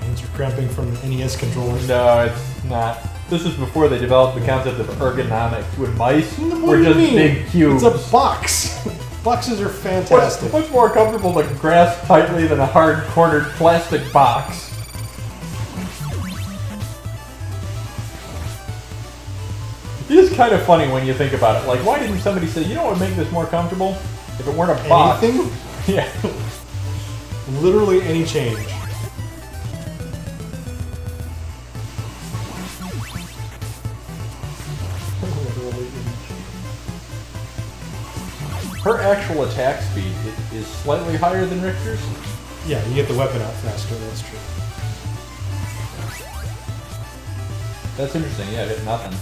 Hands are cramping from the NES controller. No, it's not. This is before they developed the concept of ergonomics, when mice What were do you just mean? big cubes. It's a box. Boxes are fantastic. What's more comfortable to grasp tightly than a hard-cornered plastic box? It is kind of funny when you think about it. Like, why didn't somebody say, you know what would make this more comfortable? If it weren't a box. Anything? Yeah. Literally any change. Her actual attack speed is slightly higher than Richter's. Yeah, you get the weapon out faster, that's true. That's interesting. Yeah, it hit nothing.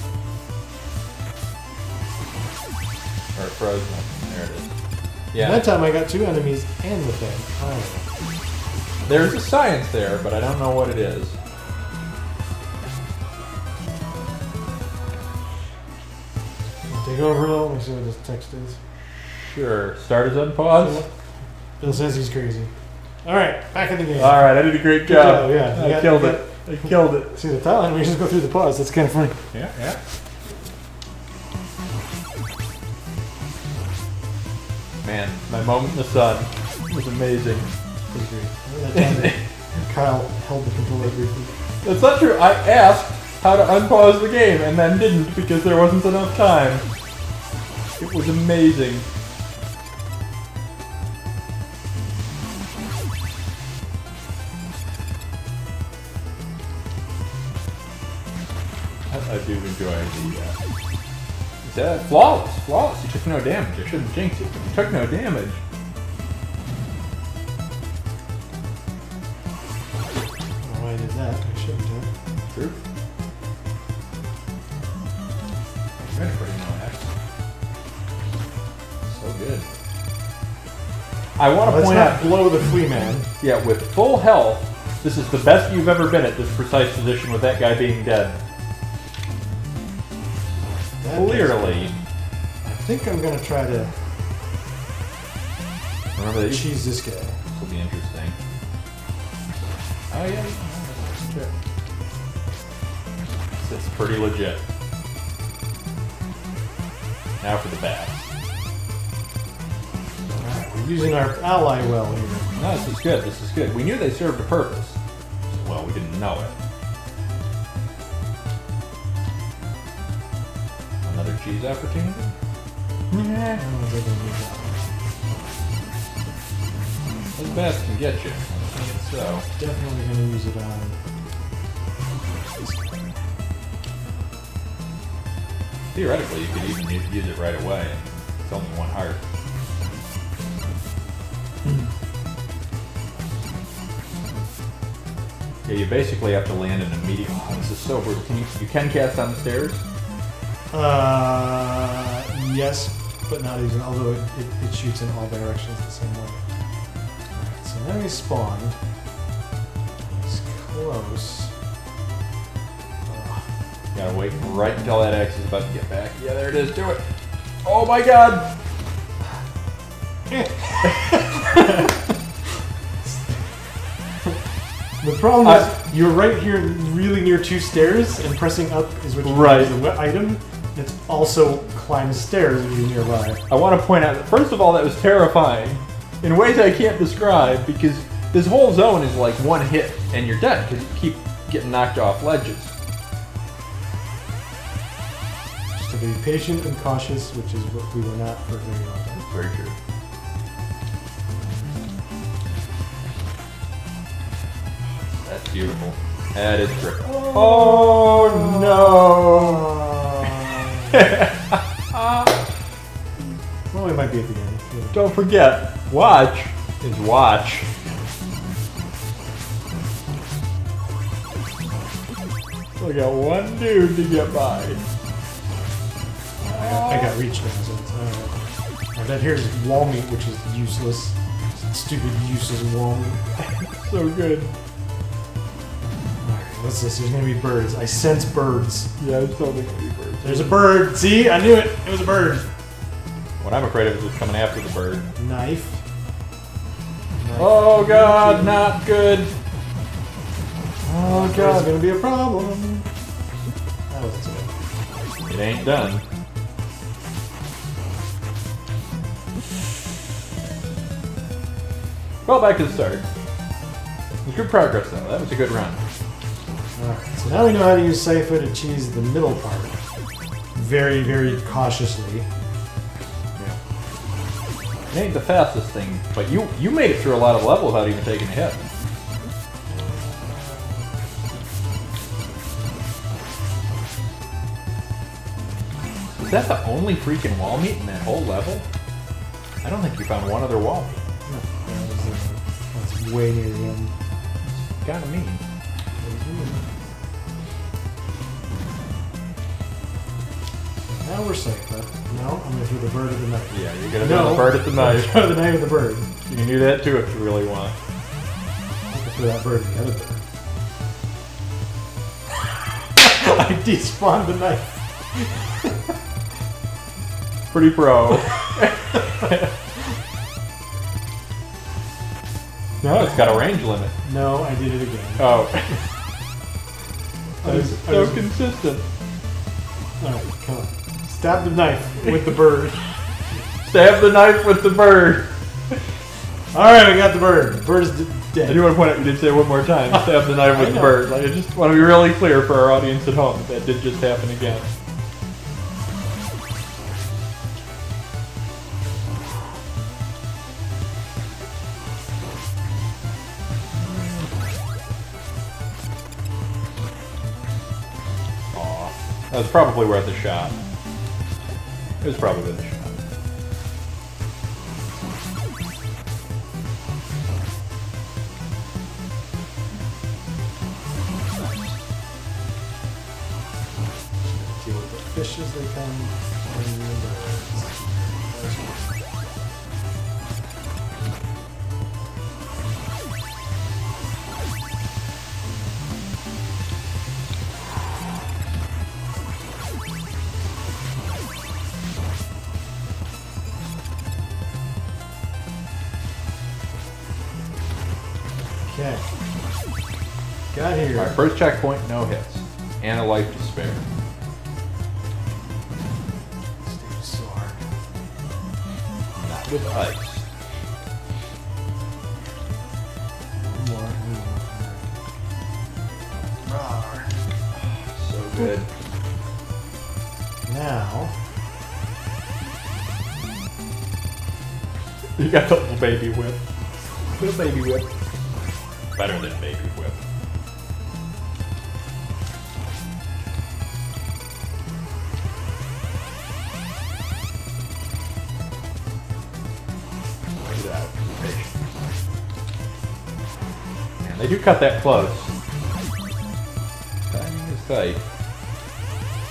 Or it froze nothing. There it is. Yeah. That time I got 2 enemies and the thing. Oh. There's a science there, but I don't know what it is. Take over a little, let me see what this text is. Sure. Start as unpause. Bill says he's crazy. Alright, back in the game. Alright, I did a great Good job. job, yeah. I killed it. I killed it. See the title, and we just go through the pause. That's kind of funny. Yeah, yeah. Man, my moment in the sun was amazing. Kyle held the controller briefly. That's not true. I asked how to unpause the game and then didn't because there wasn't enough time. It was amazing. I do enjoy the. Is that flawless? Flawless. You took no damage. I shouldn't jinx it. You took no damage. Oh, I did that. I shouldn't have. True. Ready for no X. So good. I want to Let's point not out. blow the flea man. Yeah, with full health, this is the best you've ever been at this precise position with that guy being dead. Clearly. I think I'm gonna try to Remember that cheese this guy. This will be interesting. Oh yeah, that's true. It's pretty legit. Now for the bats. Alright, we're using our ally well here. No, this is good. This is good. We knew they served a purpose. Well, we didn't know it. Another cheese opportunity? Yeah. Those bats can get you. So Definitely gonna use it on. theoretically, you could even use it right away. It's only 1 heart. Yeah, you basically have to land in a medium. Oh, this is so brutal. You can cast on the stairs? Yes, but not even, although it shoots in all directions the same way. Alright, so now we spawned. It's close. Gotta wait right until that X is about to get back. Yeah, there it is. Do it. Oh my god! The problem is, you're right here really near 2 stairs, and pressing up is what you Right. use the item. It's also climb stairs if you're nearby. I want to point out that, first of all, that was terrifying in ways I can't describe because this whole zone is like 1 hit and you're dead because you keep getting knocked off ledges. Just to be patient and cautious, which is what we were not for a very long time. Very true. That's beautiful. That is great. Oh no! Well, we might be at the end. Yeah. Don't forget, watch is watch. We got 1 dude to get by. I got reach down, so it's alright. That here's wall meat, which is useless. Stupid, useless wall meat. So good. Alright, what's this? There's gonna be birds. I sense birds. Yeah, it's totally gonna be birds. There's a bird! See? I knew it! It was a bird! What I'm afraid of is what's coming after the bird. Knife. Oh god, not good. Oh There's god. gonna be a problem. I That wasn't so bad. It ain't done. Well, back to the start. It was good progress, though. That was a good run. Alright, so now we know how to use Sypha to cheese the middle part. Very, very cautiously. It ain't the fastest thing, but you made it through a lot of levels without even taking a hit. Is that the only freaking wall meat in that whole level? I don't think you found one other wall meat. That's way near the end. It's kinda mean. Now we're safe, but no, I'm gonna throw the bird at the knife. Yeah, you're gonna throw the bird at the knife. Throw the knife at the bird. You can do that too if you really want. I can throw that bird at the other bird. I despawned the knife. Pretty pro. No, it's got a range limit. No, I did it again. Oh. I was so consistent. Alright, come on. Stab the knife with the bird. Stab the knife with the bird. Alright, I got the bird. The bird is dead. I do want to point out you did say it one more time. Stab the knife with the bird. Like, I just want to be really clear for our audience at home that did just happen again. That was probably worth a shot. It was probably worth a shot. Deal with the fish as they come. And the Okay. Got here. Alright, first checkpoint, no hits. And a life to spare. This stage is so hard. Not with ice. One more. So good. Now. You got the little baby whip. Little baby whip. Better than baby whip. Look at that. Man, they do cut that close. Timing is tight.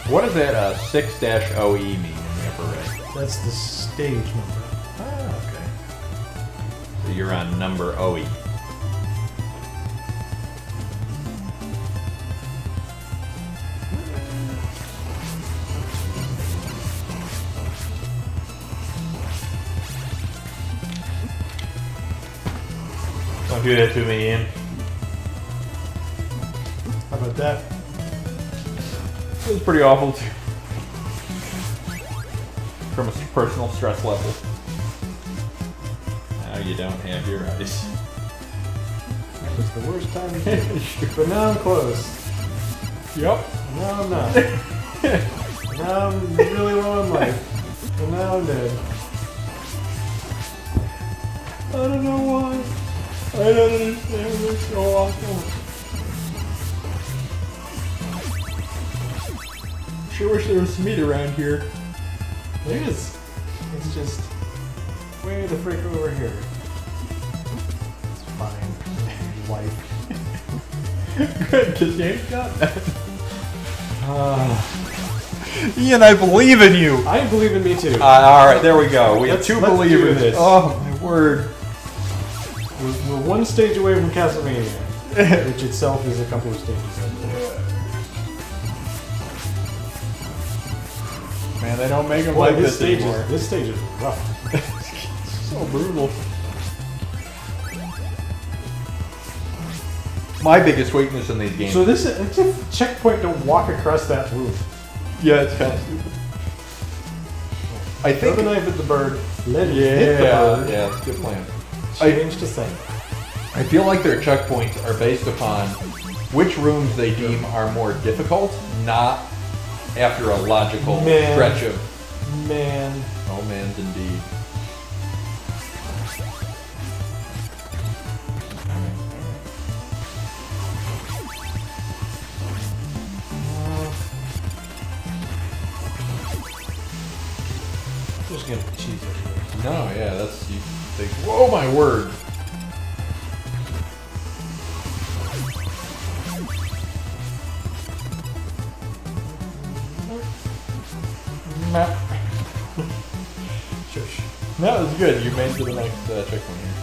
What does that 6-OE mean in the upper right? That's the stage number. Ah, okay. So you're on number OE. Don't do that to me, Ian. How about that? It was pretty awful too. From a personal stress level. Now you don't have your ice. That was the worst time to do it. But now I'm close. Yep. Now I'm not. Now I'm really low on life. And now I'm dead. I don't know why. I don't understand. It's so awful. Sure wish there was some meat around here. There is. It's just way the frick over here. It's fine. Life. Good, because you ain't got that. Ian, I believe in you. I believe in me too. Alright, there we go. We have two let's believers. do this. Oh, my word. We're one stage away from Castlevania, which itself is a couple of stages. Man, they don't make them Boy, like this stage anymore. This stage is rough. So brutal. my biggest weakness in these games. So it's a checkpoint to walk across that roof. Yeah, it's kind of stupid. I Throw think. the knife at the bird. Let it hit the bird. Yeah, that's a good plan. Change to thing. I feel like their checkpoints are based upon which rooms they deem are more difficult, not after a logical stretch of. Man. Oh, man's indeed. Just gonna cheese it. No, yeah, that's you think. Whoa, my word! Shush. That was good. You made it to the next checkpoint here.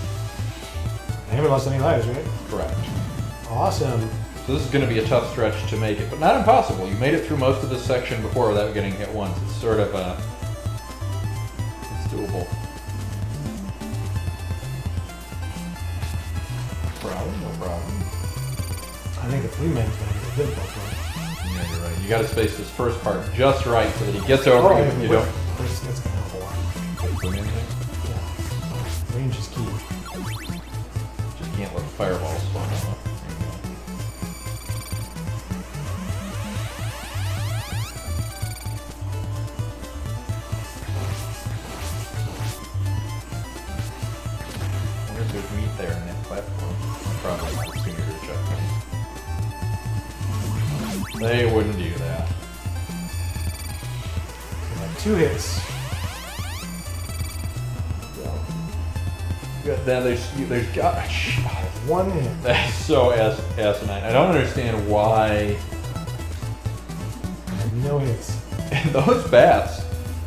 I haven't lost any lives, right? Correct. Awesome. So this is going to be a tough stretch to make it, but not impossible. You made it through most of this section before without getting hit once. It's sort of it's doable. No problem. I think the flea man's gonna be a difficult one. Yeah, you're right. You got to space this first part just right so that he gets over you and you don't. That's gonna help a lot. Yeah. Range is key. Just can't let fireballs spawn out. I wonder if there's meat there in that platform. Probably sooner to check. They wouldn't do that. Like 2 hits. Now there's gosh, 1 hit. that's so asinine. I don't understand why. No hits. And those bats,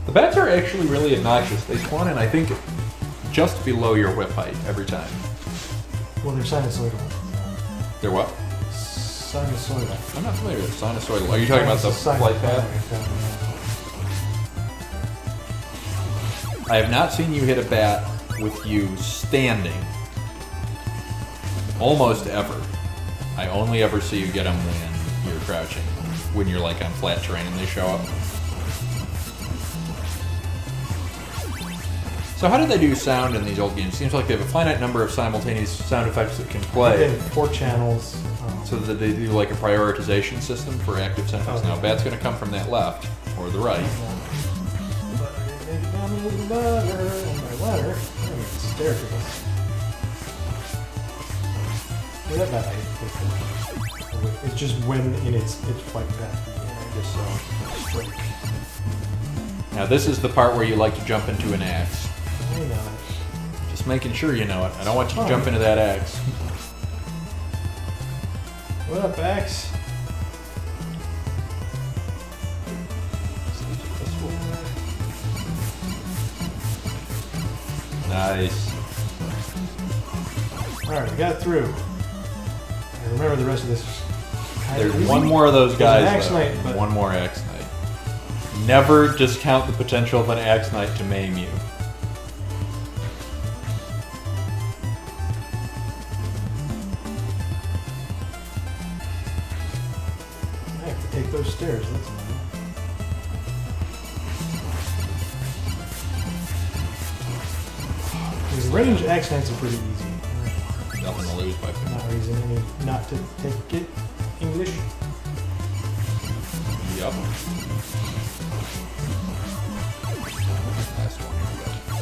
the bats are actually really obnoxious. They spawn in, I think, just below your whip height every time. Well, they're sinusoidal. They're what? Sinusoidal. I'm not familiar with sinusoidal. Are you talking about the flight path? I have not seen you hit a bat with you standing. Almost ever. I only ever see you get them when you're crouching. When you're like on flat terrain and they show up. So how do they do sound in these old games? Seems like they have a finite number of simultaneous sound effects that can play. They have 4 channels. So that they do like a prioritization system for active sounds. Now, bat's going to come from that left or the right. It's just when in its flight path. I guess so. Now, this is the part where you like to jump into an axe. I know. Just making sure you know it. I don't want you to jump into that axe. What up, Axe? Nice. Alright, we got through. I remember the rest of this. There's one more of those guys. Axe Knight, but one more Axe Knight. Never discount the potential of an Axe Knight to maim you. I have to take those stairs, that's annoying. These range Axe Knights are pretty easy. Nothing to lose by Not reason any not to take it. English. Yup. Last one.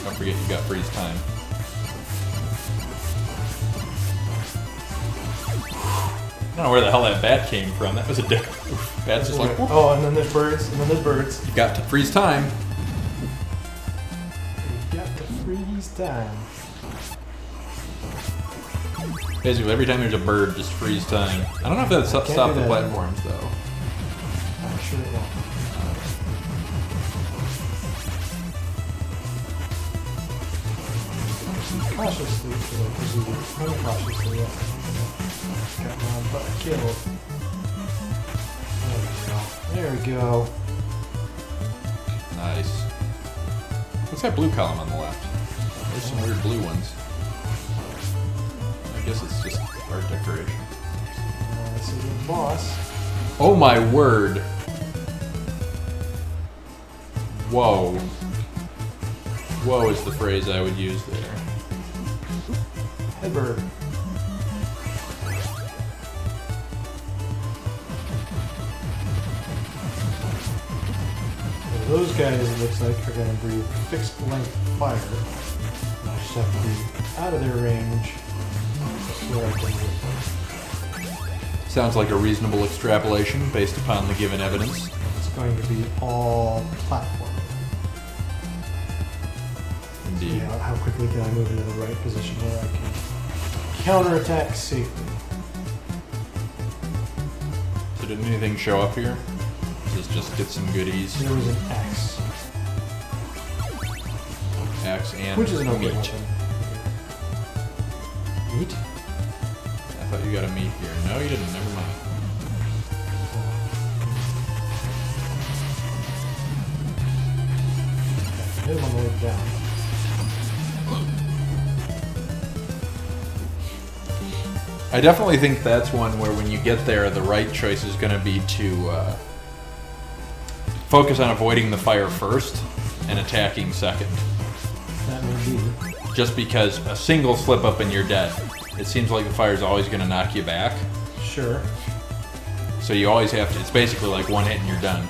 Don't forget you got freeze time. I don't know where the hell that bat came from. That was a dick. Bat's just like, whoop. Oh, and then there's birds, and then there's birds. You got to freeze time. You got to freeze time. Basically, every time there's a bird, just freeze time. I don't know if that stops the platforms, though. I'm sure it won't. Cautiously, uncautiously, got my butt killed. There we go. Nice. What's that blue column on the left? There's some weird blue ones. I guess it's just art decoration. This is the boss. Oh my word. Whoa. Whoa is the phrase I would use there. Headbird. Well, those guys, it looks like, are going to breathe fixed length fire. I just have to be out of their range where I can do it. Sounds like a reasonable extrapolation based upon the given evidence. It's going to be all platform. Indeed. Yeah, how quickly can I move into the right position where I can counterattack safely? So did anything show up here? Does this just get some goodies? There was an axe, Axe and which is an okay meat. weapon. Meat? I thought you got a meat here. No, you didn't. Never mind. Hit him on the way down. I definitely think that's one where when you get there, the right choice is going to be to focus on avoiding the fire first and attacking second. That may be. Just because a single slip up and you're dead. It seems like the fire's always going to knock you back. Sure. So you always have to, it's basically like one hit and you're done.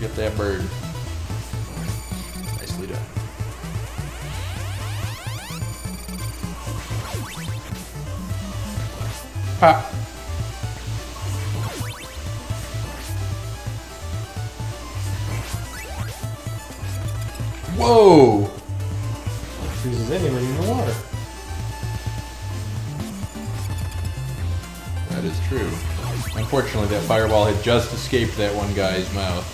Get that bird. Nicely done. Pop. Whoa! Freezes anybody in the water. That is true. Unfortunately, that fireball had just escaped that one guy's mouth.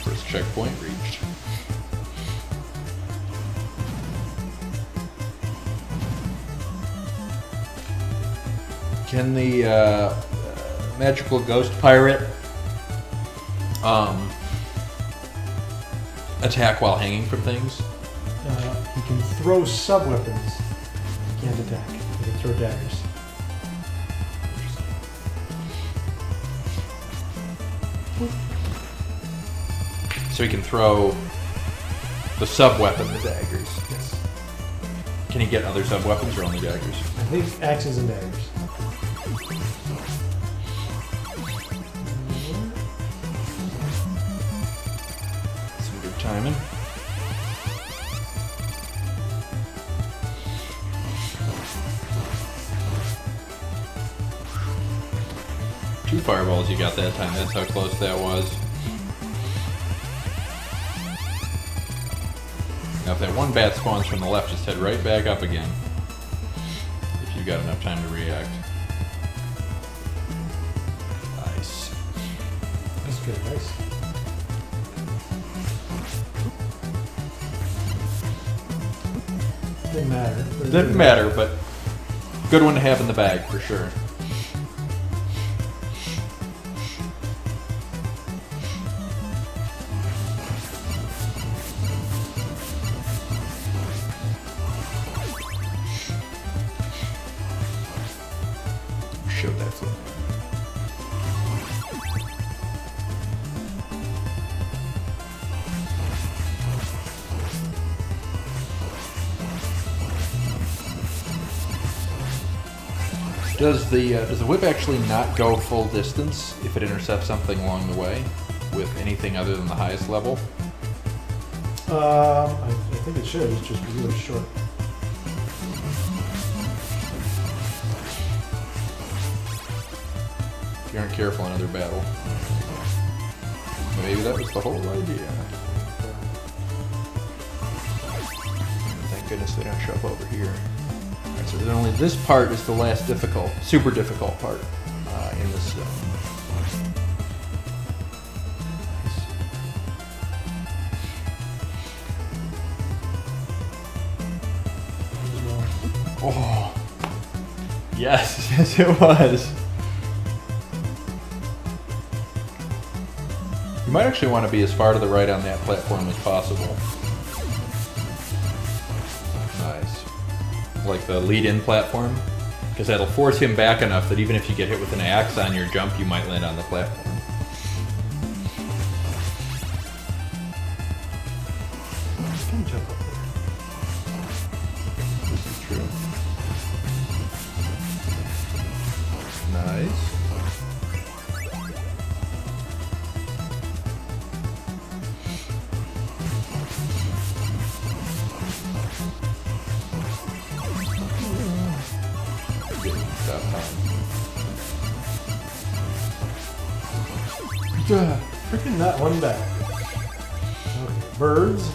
First checkpoint reached. Can the magical ghost pirate attack while hanging from things? He can throw sub-weapons. He can't attack. He can throw daggers. So he can throw the sub-weapon, the daggers. Yes. Can he get other sub-weapons or only daggers? I think axes and daggers. Some good timing. Two fireballs you got that time. That's how close that was. Now if that one bat spawns from the left, just head right back up again. If you've got enough time to react. Nice. That's good, nice. Didn't matter. Didn't matter, but good one to have in the bag for sure. Showed that flip. Does the whip actually not go full distance if it intercepts something along the way with anything other than the highest level? I think it should. It's just really short. If you aren't careful in another battle. Maybe that was the whole idea. Thank goodness they don't show up over here. Alright, so then only this part is the last difficult, super difficult part in this zone. Oh. Yes, yes it was. You might actually want to be as far to the right on that platform as possible. Nice. Like the lead-in platform. Because that'll force him back enough that even if you get hit with an axe on your jump, you might land on the platform. You can jump up there. This is true. Nice. Stop time. Freaking that one back. Okay, birds.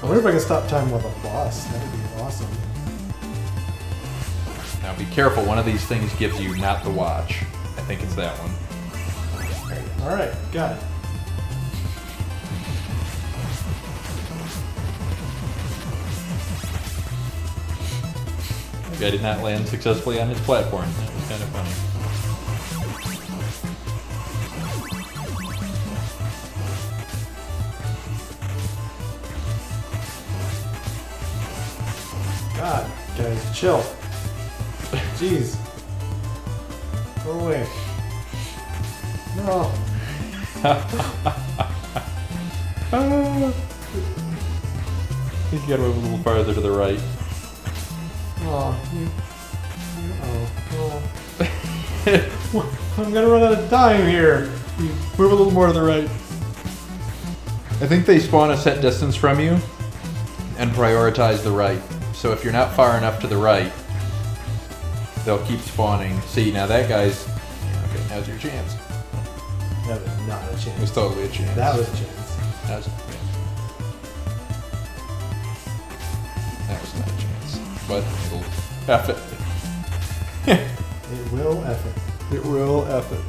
I wonder if I can stop time with a boss. That would be awesome. Now be careful, one of these things gives you not the watch. I think it's that one. Alright, got it. The guy did not land successfully on his platform. That was kind of funny. God, guys, chill. Jeez. Go away. No. He's got to move a little farther to the right. Oh. I'm gonna run out of time here. Move a little more to the right. I think they spawn a set distance from you and prioritize the right. So if you're not far enough to the right, they'll keep spawning. See, now that guy's... Yeah, okay, now's your chance. That was not a It was chance. totally a chance. That was a chance. That was, that was not a chance. But it'll F it. It will F it. It will F it.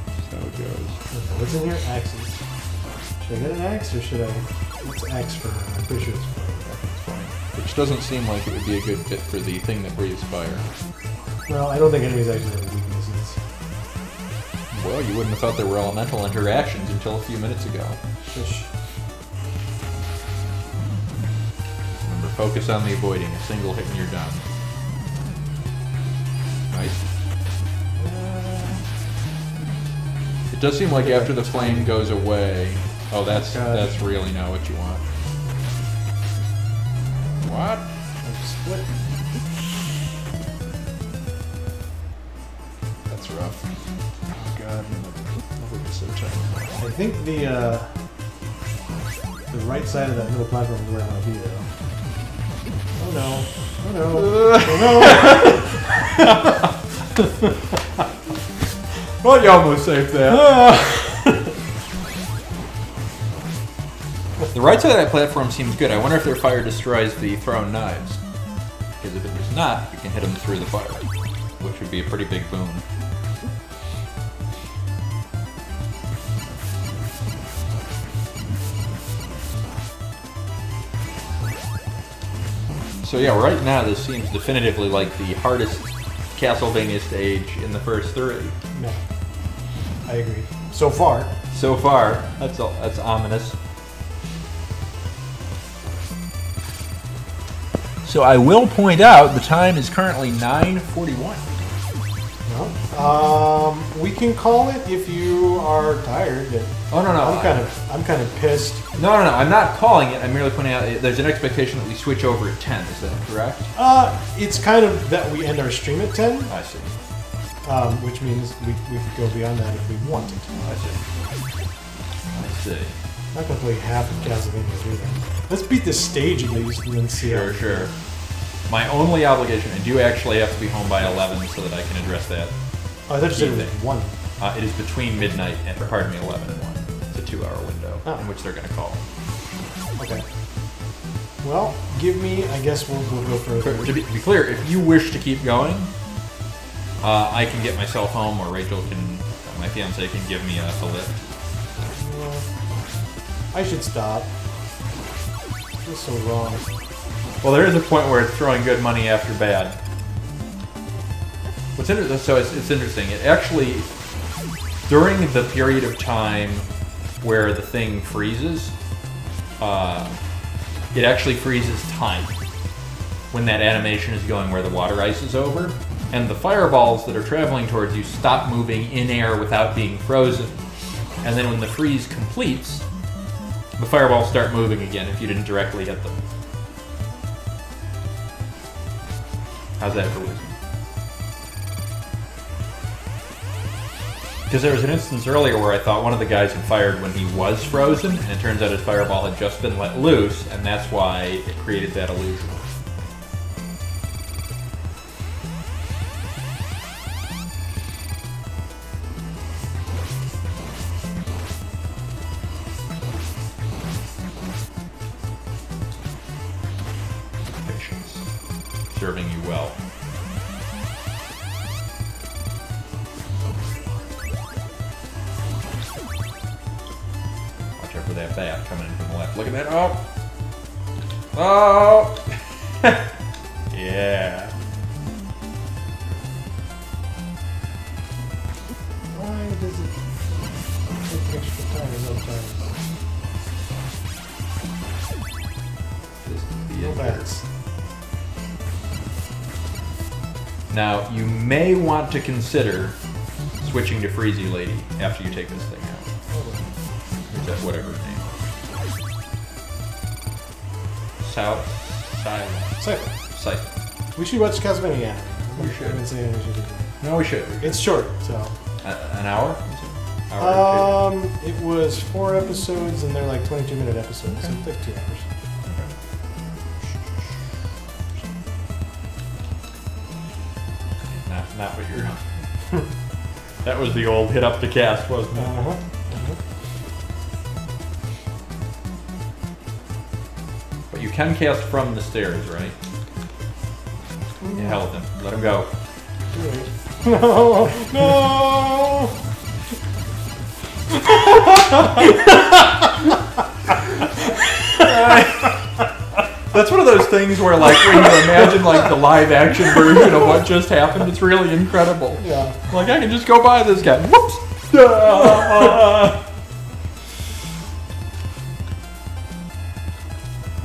That's how it goes. Okay, what's in here? Axes. Should I get an axe or should I... What's axe for? I'm pretty sure it's for. Which doesn't seem like it would be a good fit for the thing that breathes fire. Well, I don't think enemies actually have weaknesses. Well, you wouldn't have thought there were elemental interactions until a few minutes ago. Shush. Remember, focus on the avoiding. A single hit and you're done. Nice. It does seem like after the flame goes away... Oh, that's really not what you want. What? I'm split. That's rough. Oh god, my look is so tight. I think the right side of that middle platform is where I want to be, though. Oh no. Oh no. Oh no. Well, you almost saved that. The right side of that platform seems good. I wonder if their fire destroys the thrown knives. Because if it does not, you can hit them through the fire, which would be a pretty big boon. So yeah, right now this seems definitively like the hardest Castlevania stage in the first three. No. I agree. So far. So far, that's ominous. So I will point out the time is currently 9:41. No. We can call it if you are tired. Oh no, I'm kind of pissed. No, I'm not calling it. I'm merely pointing out there's an expectation that we switch over at 10. Is that correct? It's kind of that we end our stream at 10. I see. Which means we could go beyond that if we wanted to. I see. Not gonna play half of Castlevania through that. Let's beat this stage at least and then see. Sure. My only obligation, I do actually have to be home by 11 so that I can address that. Oh, I thought you said it was 1. It is between midnight and, 11 and 1. It's a 2-hour window in which they're going to call. Okay. Well, give me, I guess we'll go further. To be clear, if you wish to keep going, I can get myself home, or Rachel can, my fiance can give me a lift. I should stop. This is so wrong. Well, there is a point where it's throwing good money after bad. What's interesting, so it's interesting. It actually, during the period of time where the thing freezes, it actually freezes time when that animation is going where the water ice is over, and the fireballs that are traveling towards you stop moving in air without being frozen. And then when the freeze completes, the fireballs start moving again if you didn't directly hit them. How's that for wisdom? Because there was an instance earlier where I thought one of the guys had fired when he was frozen, and it turns out his fireball had just been let loose, and that's why it created that illusion. Serving you well. Watch out for that bat coming in from the left. Look at that. Oh! Oh! Yeah. Why does it take extra time in those times? No bats. Now, you may want to consider switching to Freezy Lady after you take this thing out. Or is that whatever her name is? Sight. We should watch Castlevania. We should. I've been saying we should do that. No, we should. It's short, so. An hour? Hour or two? It was 4 episodes, and they're like 22-minute episodes, so it's like 2 hours. Not what you're... That was the old hit up the cast, wasn't it? But you can cast from the stairs, right? Yeah, hell with him. Let him go. No! No! That's one of those things where, like, when you imagine, like, the live-action version of what just happened, it's really incredible. Yeah. Like, I can just go by this guy. Whoops!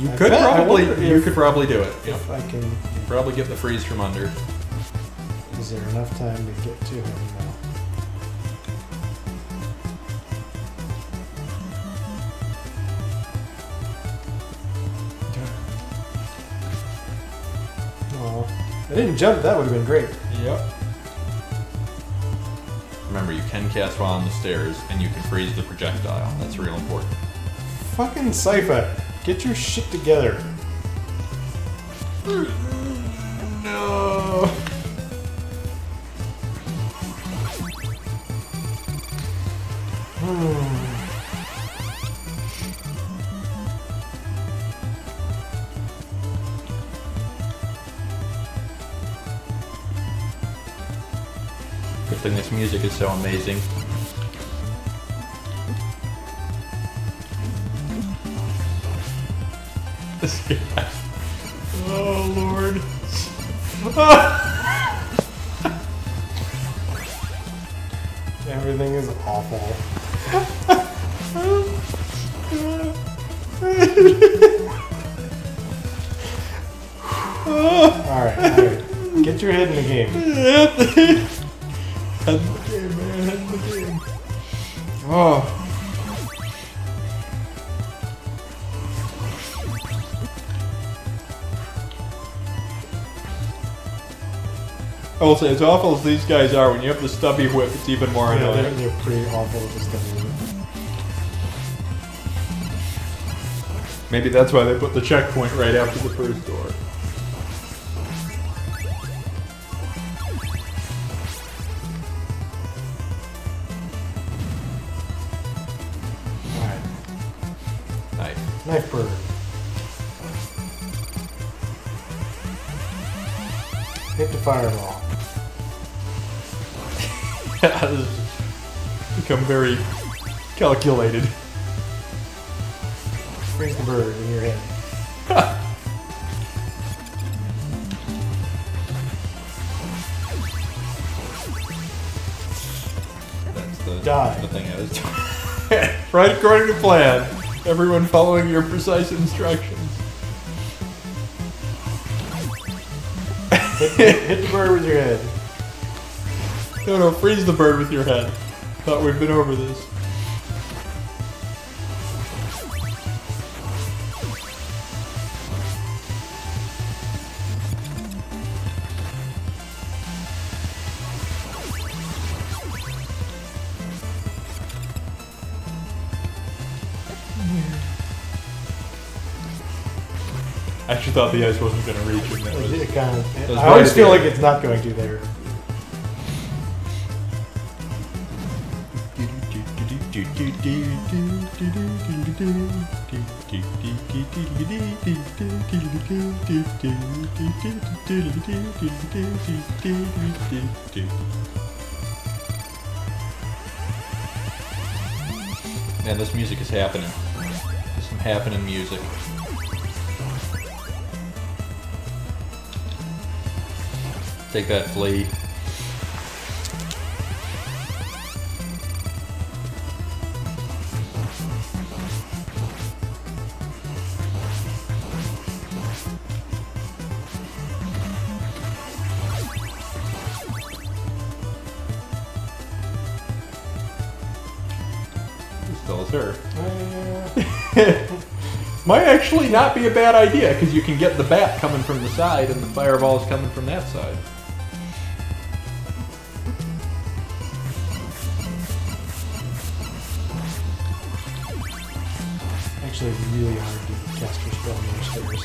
You could probably do it. If I can. You'd probably get the freeze from under. Is there enough time to get to him now? Oh, I didn't jump. That would have been great. Yep. Remember, you can cast while on the stairs, and you can freeze the projectile. That's real important. Fucking Sypha, get your shit together. No. Good thing this music is so amazing. This guy. Oh, Lord. Everything is awful. Alright. Get your head in the game. Head in the game, man. Head in the game. Oh. I will say, as awful as these guys are, when you have the stubby whip, it's even more annoying. They're pretty awful with this stuff. Maybe that's why they put the checkpoint right after the first door. Alright. Nice. Knife bird. Hit the fireball. This has become very calculated. Freeze the bird in your head. the Die. the thing is. Right according to plan. Everyone following your precise instructions. Hit the bird with your head. No, freeze the bird with your head. Thought we've been over this. I actually thought the ice wasn't going to reach him. That was, It kind of, was I always right feel at like the it's not going to there. Man, this music is happening. There's some happening music. Take that, flea. Still is her. Might actually not be a bad idea, because you can get the bat coming from the side and the fireballs coming from that side. Actually, really hard to cast your spell near stairs.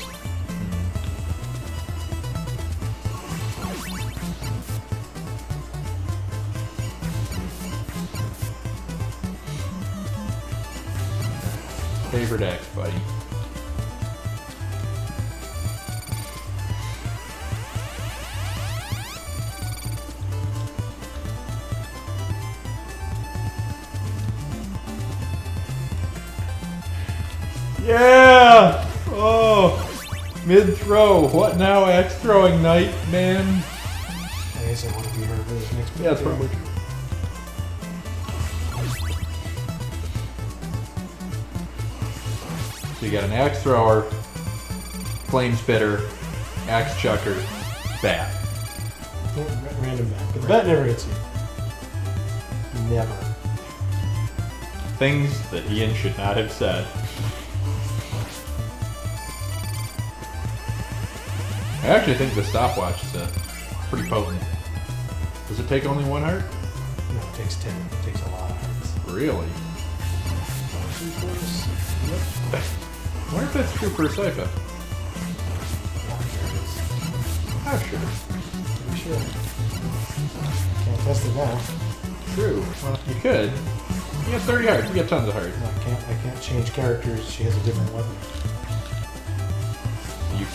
Favorite axe, buddy. Yeah! Oh! Mid-throw. What now, axe throwing knight, man? I guess I want to be her for this next Yeah, that's probably true. So you got an axe thrower, flame spitter, axe chucker, bat. Random bat. But the bat never hits you. Never. Things that Ian should not have said. I actually think the stopwatch is pretty potent. Does it take only one heart? No, it takes 10. It takes a lot of hearts. Really? Yep. I wonder if that's true for a Sypha. Yeah, sure it is. Oh, sure. Pretty sure. Can't test it now. True. Well, you could. You have 30 hearts. You get tons of hearts. No, I can't change characters. She has a different weapon. You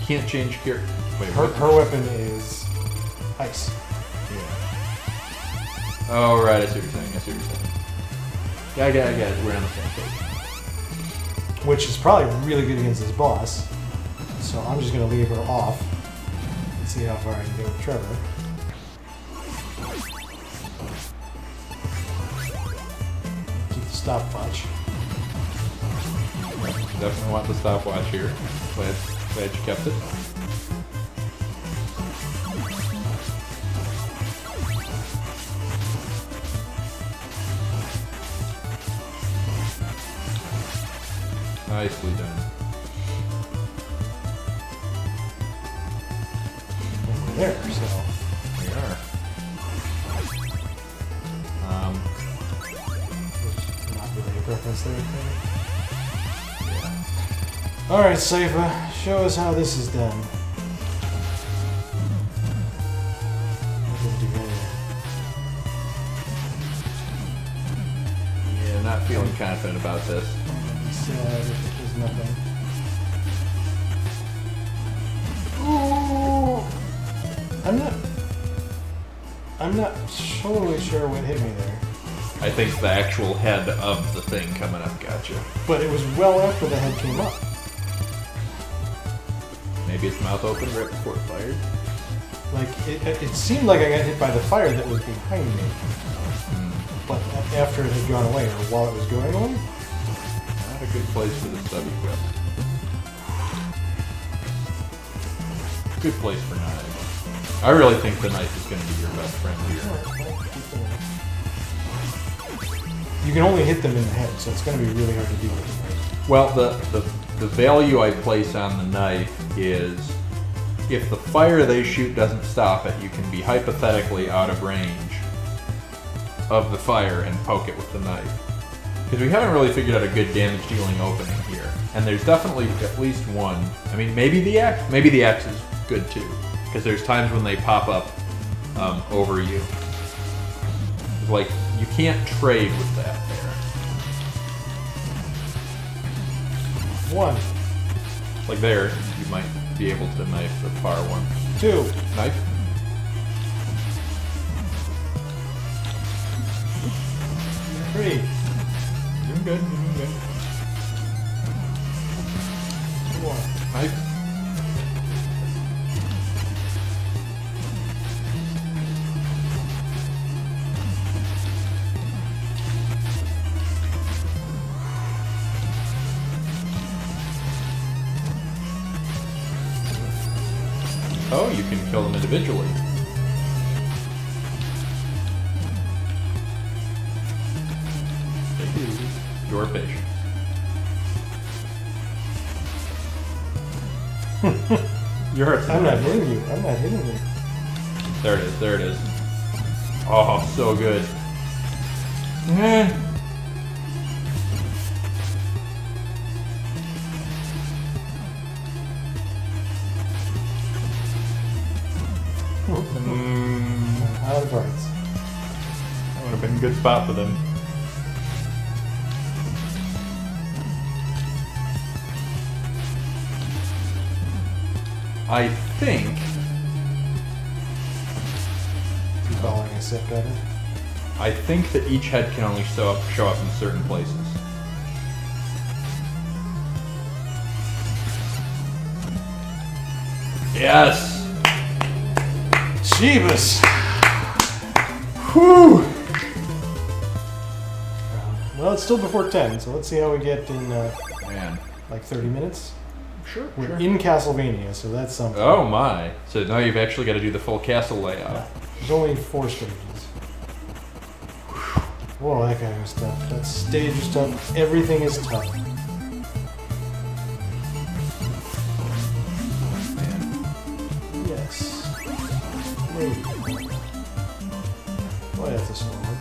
can't change gear. Wait, Her, what? her weapon is ice. Yeah. Oh, right. I see what you're saying. Yeah, I get it. We're on the same page. Which is probably really good against this boss. So I'm just going to leave her off and see how far I can get with Trevor. Keep the stopwatch. Definitely want the stopwatch here. Glad you kept it. Nicely done. And we're there, so. We are. Not really a preference there. Alright, Sypha, show us how this is done. Yeah, not feeling confident about this. Sad if it does nothing. Ooh! I'm not totally sure what hit me there. I think the actual head of the thing coming up got you. But it was well after the head came up. Maybe its mouth opened right before it fired. Like, it seemed like I got hit by the fire that was behind me. But after it had gone away, or while it was going away? Not a good place for the stubby whip. Good place for knives. I really think the knife is going to be your best friend here. You can only hit them in the head, so it's going to be really hard to deal with. Well, the value I place on the knife is if the fire they shoot doesn't stop it, you can be hypothetically out of range of the fire and poke it with the knife. Because we haven't really figured out a good damage dealing opening here. And there's definitely at least one. I mean, maybe the axe is good too. Because there's times when they pop up over you. Like, you can't trade with that there. One. Like there, you might be able to knife the far one. Two. Knife? Three. Doing good, doing good. Four. Knife? Oh, you can kill them individually. Thank you. Your patience. I'm not hitting you. I'm not hitting you. There it is. There it is. Oh, so good. Out of cards. That would have been a good spot for them. I think... You following a set better? I think that each head can only show up in certain places. Yes! Jeebus! Whew! Well, it's still before 10, so let's see how we get in Man. like 30 minutes. Sure, We're sure. in Castlevania, so that's something. Oh my. So now you've actually got to do the full castle layout. There's only 4 stages. Whoa, that kind of stuff. That stage stuff. Everything is tough. Man. Yes. Maybe. Boy, that's a slow one.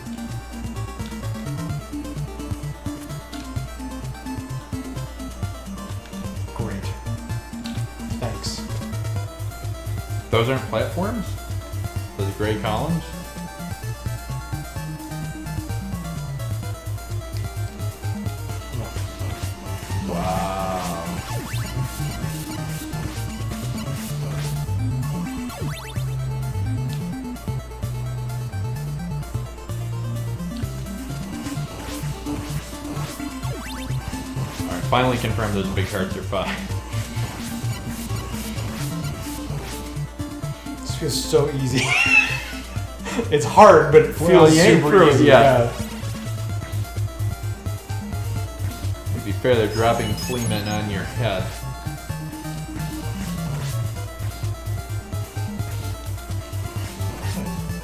Great. Thanks. Those aren't platforms? Those gray columns? No. Wow. Alright, finally confirm those big hearts are 5. This feels so easy. It's hard, but it feels Well, you ain't super through it easy. yet. To be fair, they're dropping Fleeman on your head.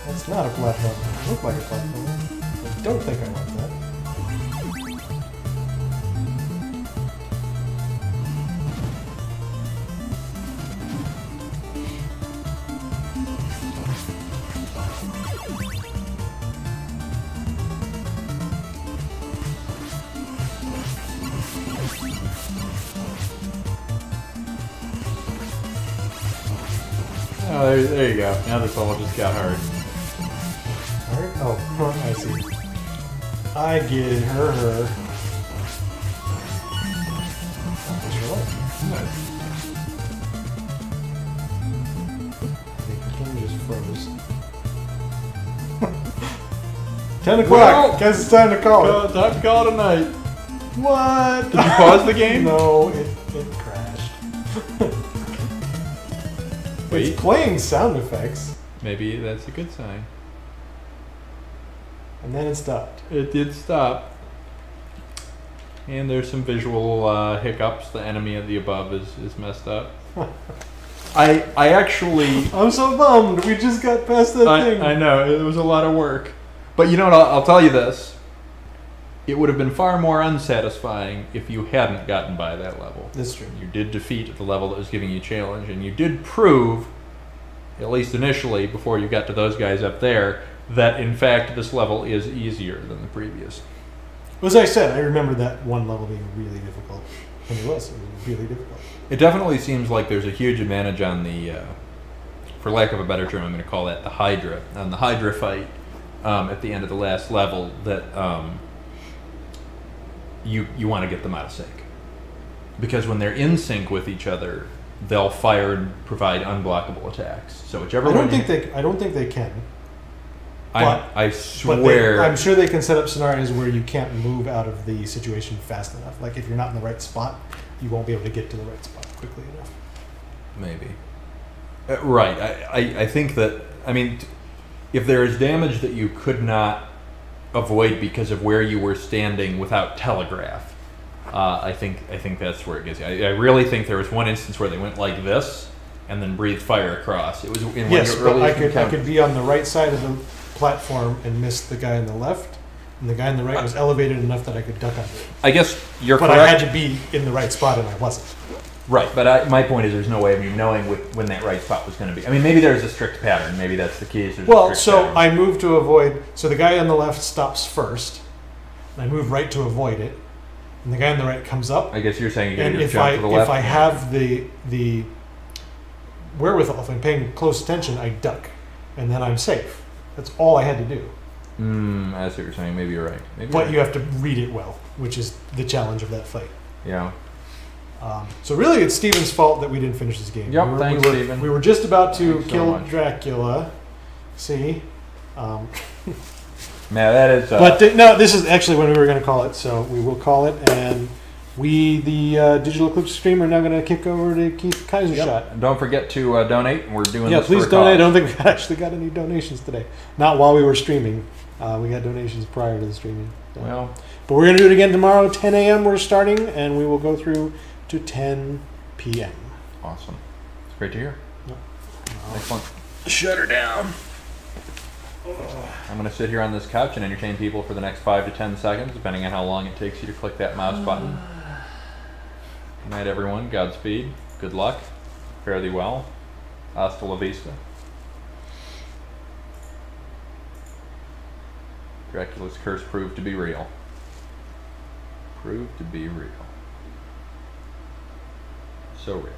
That's not a platform. It looked like a platform. I don't think I want that. Oh, there you go. Now this level just got hard. Alright. Oh, I see. I get it. Her. What's your life? I think the game just froze. 10 o'clock! Well, Guess it's time to call it. Time to call it a night. What? Did you pause the game? No, it crashed. Wait. It's playing sound effects. Maybe that's a good sign. And then it stopped. It did stop. And there's some visual hiccups. The enemy at the above is messed up. I actually... I'm so bummed. We just got past that thing. I know. It was a lot of work. But you know what? I'll tell you this. It would have been far more unsatisfying if you hadn't gotten by that level. That's true. You did defeat the level that was giving you challenge, and you did prove, at least initially, before you got to those guys up there, that in fact this level is easier than the previous. As I said, I remember that one level being really difficult. And it was really difficult. It definitely seems like there's a huge advantage on the, for lack of a better term, I'm going to call that the Hydra. On the Hydra fight at the end of the last level, that you want to get them out of sync. Because when they're in sync with each other, they'll fire and provide unblockable attacks. So whichever I don't think they can. I swear. I'm sure they can set up scenarios where you can't move out of the situation fast enough. Like if you're not in the right spot, you won't be able to get to the right spot quickly enough. Maybe. Right. I think that, I mean, if there is damage that you could not avoid because of where you were standing without telegraph, I think that's where it gets you. I really think there was one instance where they went like this and then breathed fire across. It was in one yes, of your earliest but I encounters. could be on the right side of the platform and miss the guy on the left, and the guy on the right was elevated enough that I could duck under it. I guess you're but correct. I had to be in the right spot, and I wasn't. Right, but my point is there's no way of you knowing when that right spot was going to be. I mean, maybe there's a strict pattern. Maybe that's the case. Well, so I moved to avoid... So the guy on the left stops first, and I move right to avoid it, and the guy on the right comes up. I guess you're saying you can and just jump to the left. if I have the wherewithal, if I'm paying close attention, I duck, and then I'm safe. That's all I had to do. I see what you're saying. Maybe you're right. But you have to read it well, which is the challenge of that fight. Yeah. So really, it's Steven's fault that we didn't finish this game. Yep, thanks, Steven. We were just about to Thanks so kill much. Dracula. See? Man, that is... but no, this is actually when we were going to call it, so we will call it. And we, the Digital Eclipse stream, are now going to kick over to Keith Kaisershot. And don't forget to donate. We're doing this please for a donate. I cause. don't think we actually got any donations today. Not while we were streaming. We got donations prior to the streaming. So. Well, but we're going to do it again tomorrow. 10 a.m. we're starting, and we will go through to 10 p.m. Awesome. It's great to hear. Yep. Excellent. Shut her down. I'm going to sit here on this couch and entertain people for the next 5 to 10 seconds, depending on how long it takes you to click that mouse button. Good night, everyone. Godspeed. Good luck. Fare thee well. Hasta la vista. Dracula's curse proved to be real. Proved to be real. So real.